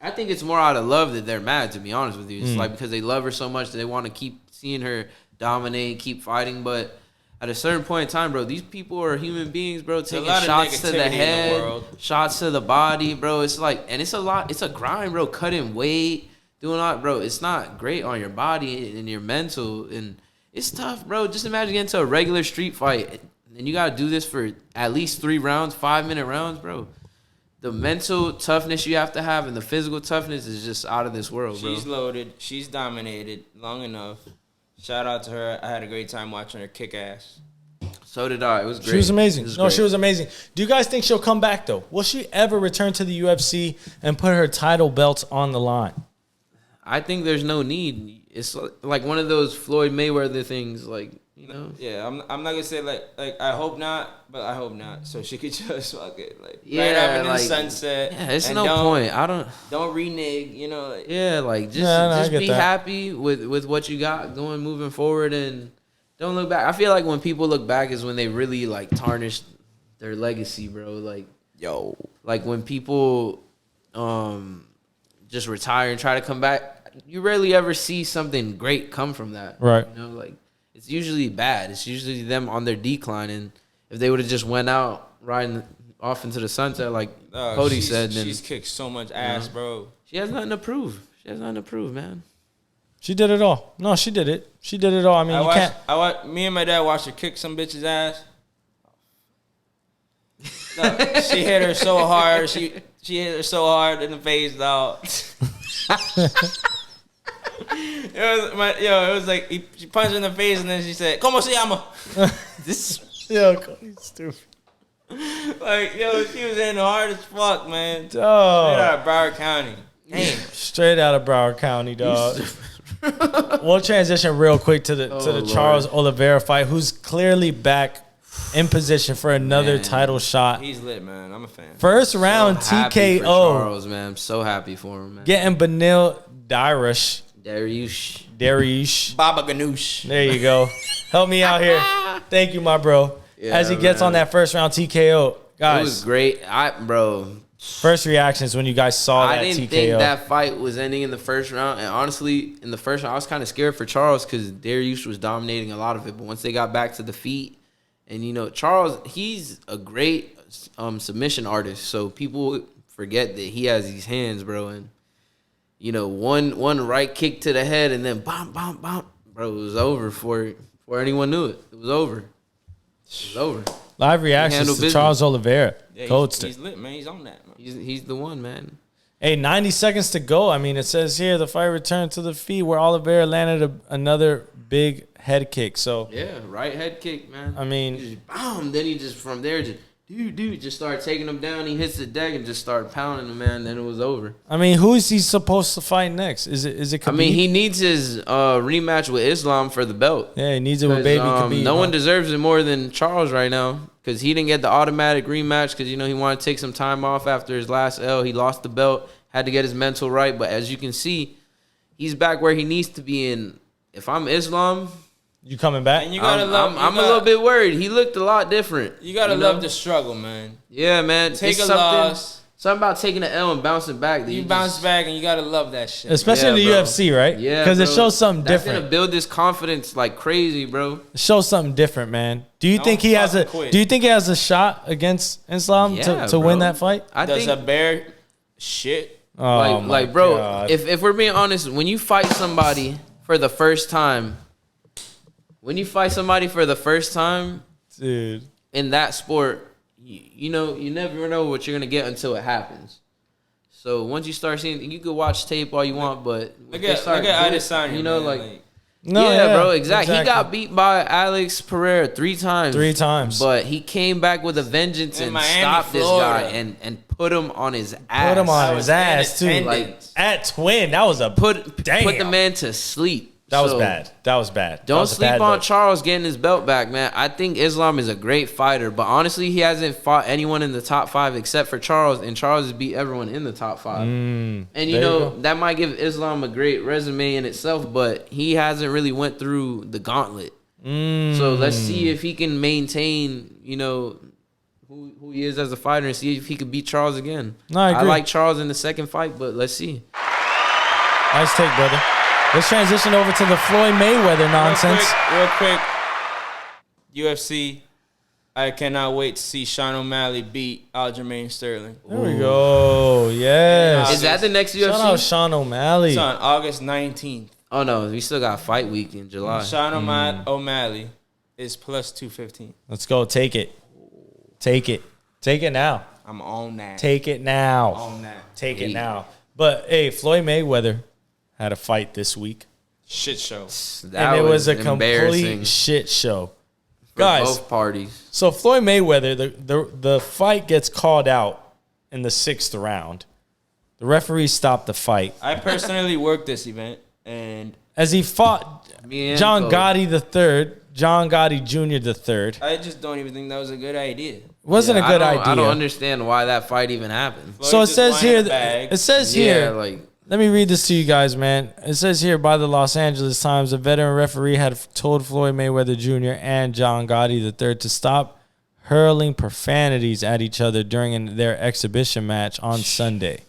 I think it's more out of love that they're mad, to be honest with you. It's like because they love her so much that they want to keep seeing her dominate, keep fighting. But at a certain point in time, bro, these people are human beings, bro, taking shots to the head, shots to the body, bro. It's like, and it's a lot. It's a grind, bro. Cutting weight, doing all, bro. It's not great on your body and your mental, and it's tough, bro. Just imagine getting into a regular street fight, and you got to do this for at least 3 rounds, 5-minute rounds, bro. The mental toughness you have to have and the physical toughness is just out of this world, bro. She's loaded. She's dominated long enough. Shout out to her. I had a great time watching her kick ass. So did I. It was great. She was amazing. She was amazing. Do you guys think she'll come back, though? Will she ever return to the UFC and put her title belts on the line? I think there's no need. It's like one of those Floyd Mayweather things, Yeah, I'm not gonna say like I hope not, but I hope not. So she could just fuck it right up in the sunset. Yeah, it's no point. Don't renege. Just be happy with what you got moving forward, and don't look back. I feel like when people look back is when they really tarnish their legacy, bro. Like when people just retire and try to come back, you rarely ever see something great come from that. Right. It's usually bad. It's usually them on their decline, and if they would have just went out riding off into the sunset, like Cody said, then she's kicked so much ass, bro. She has nothing to prove. Man. She did it all. No, she did it. She did it all. I mean, me and my dad watched her kick some bitch's ass. No, she hit her so hard. She hit her so hard in the face, dog. It was like she punched her in the face and then she said, "Como se llama?" Cody's stupid. She was in hard as fuck, man. Straight out of Broward County. Damn. Straight out of Broward County, dog. We'll transition real quick to the Charles Oliveira fight, who's clearly back in position for another title shot. He's lit, man. I'm a fan. First round TKO. Charles, man. I'm so happy for him, man. Getting Benil Dariush. Baba Ganoush. There you go. Help me out here. Thank you, my bro. Yeah, as he gets on that first round TKO. Guys. It was great. First reactions when you guys saw that TKO. I didn't think that fight was ending in the first round. And honestly, in the first round, I was kind of scared for Charles because Dariush was dominating a lot of it. But once they got back to the feet, and Charles, he's a great submission artist. So people forget that he has these hands, bro. And one right kick to the head and then bam, bam, bam. Bro, it was over before anyone knew it. It was over. Live reactions to Charles Oliveira. Yeah, he's lit, man. He's on that, man. He's the one, man. Hey, 90 seconds to go. I mean, it says here the fight returned to the feet where Oliveira landed another big head kick. So yeah, right head kick, man. I mean, he just, boom. Then he just from there just dude, just started taking him down. He hits the deck and just started pounding him, man. Then it was over. I mean, who is he supposed to fight next? Is it Khabib? I mean, he needs his rematch with Islam for the belt. Yeah, he needs it with baby Khabib. No one deserves it more than Charles right now because he didn't get the automatic rematch because, he wanted to take some time off after his last L. He lost the belt, had to get his mental right. But as you can see, he's back where he needs to be. And if I'm Islam... You coming back? And you gotta love. I'm a little bit worried. He looked a lot different. You gotta love the struggle, man. Yeah, man. Take a loss. Something about taking an L and bouncing back. You bounce back, and you gotta love that shit. Especially in the UFC, right? Yeah, because it shows something That's different. Gonna build this confidence like crazy, bro. It shows something different, man. Do you think he has a? quit. Do you think he has a shot against Islam to win that fight? I Does think a bear shit? Oh like, bro. God. If we're being honest, when you fight somebody for the first time, dude, in that sport, you never know what you're gonna get until it happens. So once you start seeing, you could watch tape all you want, but Look at Adesanya, bro, exactly. He got beat by Alex Pereira 3 times. 3 times. But he came back with a vengeance and stopped this guy and put him on his ass. Put him on his ass too. Like At Twin, that was a put the man to sleep. That was bad. That was bad. Don't sleep on Charles getting his belt back, man. I think Islam is a great fighter, but honestly, he hasn't fought anyone in the top 5 except for Charles, and Charles has beat everyone in the top 5. And that might give Islam a great resume in itself, but he hasn't really went through the gauntlet. So let's see if he can maintain, who he is as a fighter, and see if he can beat Charles again. No, I agree. I like Charles in the second fight, but let's see. Nice take, brother. Let's transition over to the Floyd Mayweather nonsense. Real quick. UFC. I cannot wait to see Sean O'Malley beat Aljamain Sterling. There we go. Yes. Is that the next UFC? Shout out Sean O'Malley. It's on August 19th. Oh, no. We still got fight week in July. Sean O'Malley is plus 215. Let's go. Take it. Take it. Take it now. I'm on that. Take it now. On that. Take it now. But, hey, Floyd Mayweather had a fight this week. Shit show. And it was a complete shit show. Guys, both parties. So Floyd Mayweather, the fight gets called out in the 6th round. The referee stopped the fight. I personally worked this event, and as he fought John Gotti III, John Gotti Jr. III. I just don't even think that was a good idea. Wasn't a good idea. I don't understand why that fight even happened. So it says here. It says here. Let me read this to you guys, man. It says here by the Los Angeles Times, a veteran referee had told Floyd Mayweather Jr. and John Gotti III to stop hurling profanities at each other during their exhibition match on Sunday.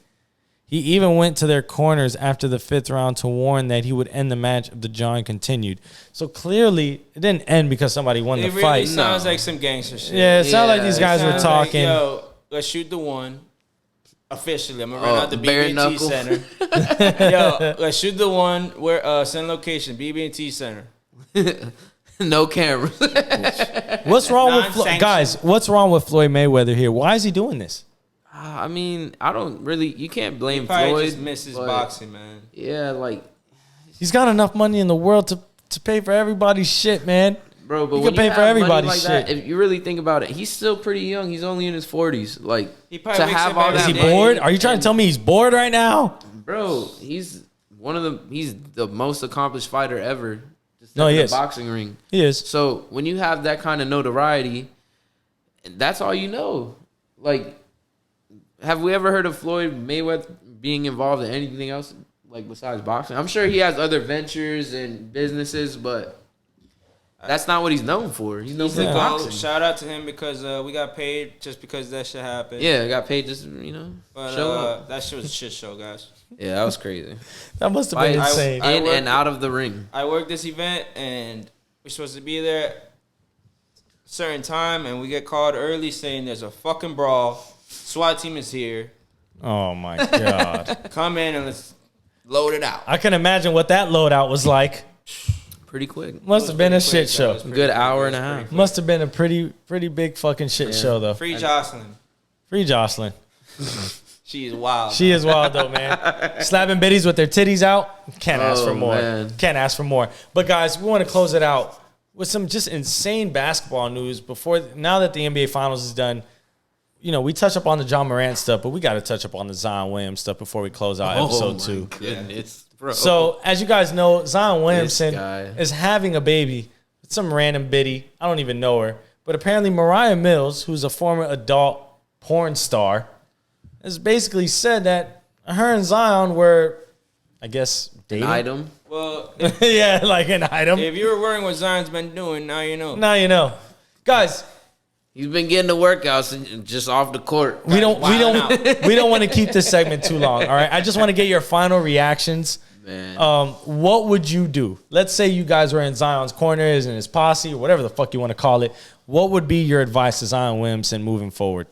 He even went to their corners after the 5th round to warn that he would end the match if the jawing continued. So clearly, it didn't end because somebody won the fight. It really sounds like some gangster shit. Yeah, it sounds like these guys were talking. Like, yo, let's shoot the one. Officially, I'm gonna run out the BB&T Center. Yo, let's shoot the one where send location BB&T Center. No cameras. What's wrong with guys? What's wrong with Floyd Mayweather here? Why is he doing this? I mean, I don't really. You can't blame he probably Floyd. Just misses boxing, man. Yeah, like he's got enough money in the world to pay for everybody's shit, man. Bro, but you when can pay for everybody's like shit. That, if you really think about it, he's still pretty young. He's only in his 40s. Like, he to have all that. Is he bored? Are you trying to tell me he's bored right now? Bro, he's the most accomplished fighter ever. No, he in is. The boxing ring. He is. So when you have that kind of notoriety, that's all you know. Like, have we ever heard of Floyd Mayweather being involved in anything else, like besides boxing? I'm sure he has other ventures and businesses, but that's not what he's known for. He's known for boxing. Shout out to him because we got paid just because that shit happened. Yeah, I got paid just, but, show up. That shit was a shit show, guys. Yeah, that was crazy. That must have been insane. In and out of the ring. I worked this event, and we're supposed to be there a certain time, and we get called early saying there's a fucking brawl. SWAT team is here. Oh, my God. Come in and let's load it out. I can imagine what that loadout was like. Pretty quick. Must have been a shit show. A good hour and a half. Must have been a pretty big fucking shit show, though. Free Jocelyn. Free Jocelyn. She is wild. She is wild, though, man. Slapping biddies with their titties out. Can't ask for more. Man. Can't ask for more. But, guys, we want to close it out with some just insane basketball news now that the NBA Finals is done. we touch up on the John Morant stuff, but we got to touch up on the Zion Williamson stuff before we close out episode 2. Goodness, bro. So, as you guys know, Zion Williamson guy. is having a baby with some random biddy. I don't even know her. But apparently Mariah Mills, who's a former adult porn star, has basically said that her and Zion were, I guess, dating. An item. Well, Yeah, like an item. if you were wondering what Zion's been doing, now you know. Now you know. Guys, He's been getting the workouts and just off the court. we don't Wilding want to keep this segment too long. All right. I just want to get your final reactions. Man. What would you do? Let's say you guys were in Zion's corners and his posse, or whatever the fuck you want to call it. What would be your advice to Zion Williamson moving forward?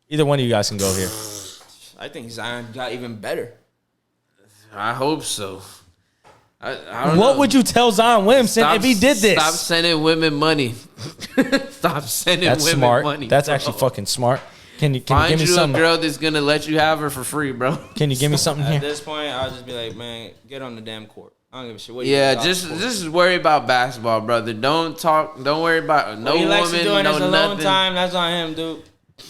Either one of you guys can go here. I think Zion got even better. I hope so. I don't What know. would you tell Zion Williamson if he did this? Stop sending women money. Stop sending That's women smart. money. That's bro. actually fucking smart. Can you Find give me you a something? girl that's gonna let you have her for free, bro. Can you give me something At here? this point, I'll just be like, man, get on the damn court. I don't give a shit. What you Yeah, doing just off the court? just worry about basketball, brother. Don't worry about no What he likes to woman, do in no his alone nothing. time, that's on him, dude.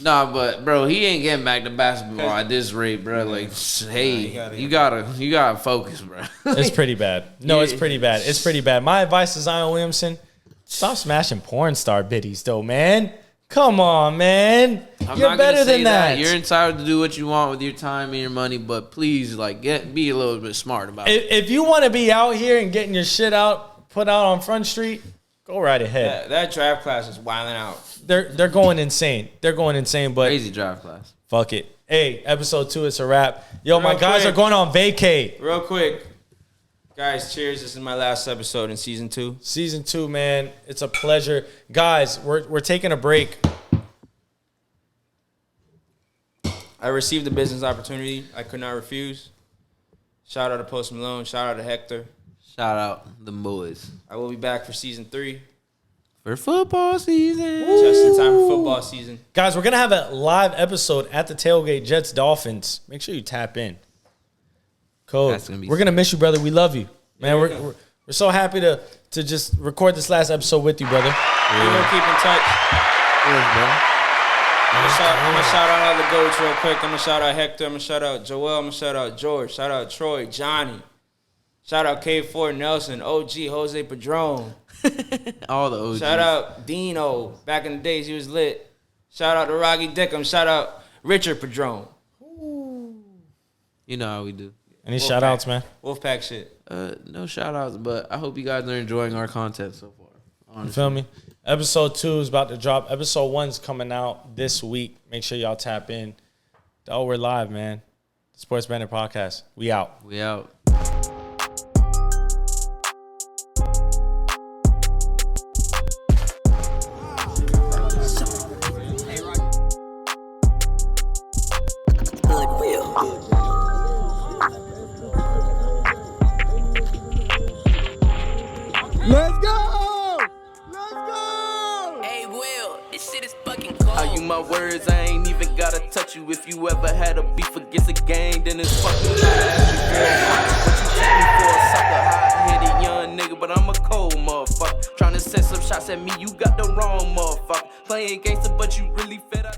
Nah, but bro, he ain't getting back to basketball at this rate, bro. Like, hey, you gotta focus, bro. It's pretty bad. No, it's pretty bad. It's pretty bad. My advice to Zion Williamson: stop smashing porn star biddies, though, man. Come on, man. I'm You're not gonna better say than that. You're entitled to do what you want with your time and your money, but please, like, be a little bit smart about it. If you want to be out here and getting your shit put out on Front Street, go right ahead. That draft class is wilding out. They're going insane. They're going insane, but Crazy drive class. fuck it. Hey, episode 2, it's a wrap. Yo, my Real guys quick. are going on vacay. Real quick, guys, cheers. This is my last episode in season 2. Season 2, man. It's a pleasure. Guys, we're taking a break. I received a business opportunity I could not refuse. Shout out to Post Malone. Shout out to Hector. Shout out the boys I will be back for season 3. for football season. Just in time for football season. Guys, we're going to have a live episode at the Tailgate Jets Dolphins. Make sure you tap in. Cool. That's gonna be We're going to miss you, brother. We love you. Man, Yeah. we're so happy to just record this last episode with you, brother. We're going to keep in touch. I'm going to shout out all the goats real quick. I'm going to shout out Hector. I'm going to shout out Joel. I'm going to shout out George. Shout out Troy, Johnny. Shout out K4 Nelson, OG, Jose Padron. All the OGs. Shout out Dino. Back in the days, he was lit. Shout out to Rocky Dickham. Shout out Richard Padron. You know how we do. Any shout outs, man? Wolfpack shit. No shout outs, but I hope you guys are enjoying our content so far. You Honestly. feel me? Episode 2 is about to drop. Episode 1 is coming out this week. Make sure y'all tap in. Oh, we're live, man. Sports Bandit Podcast. We out. We out. Let's go! Let's go! Hey, Will, this shit is fucking cold. I use my words, I ain't even gotta touch you. If you ever had a beef against a gang, then it's fucking true. What you take me for a sucker, hot-headed young nigga, but I'm a cold motherfucker. Tryna set some shots at me, you got the wrong motherfucker. Playing gangster, but you really fed up.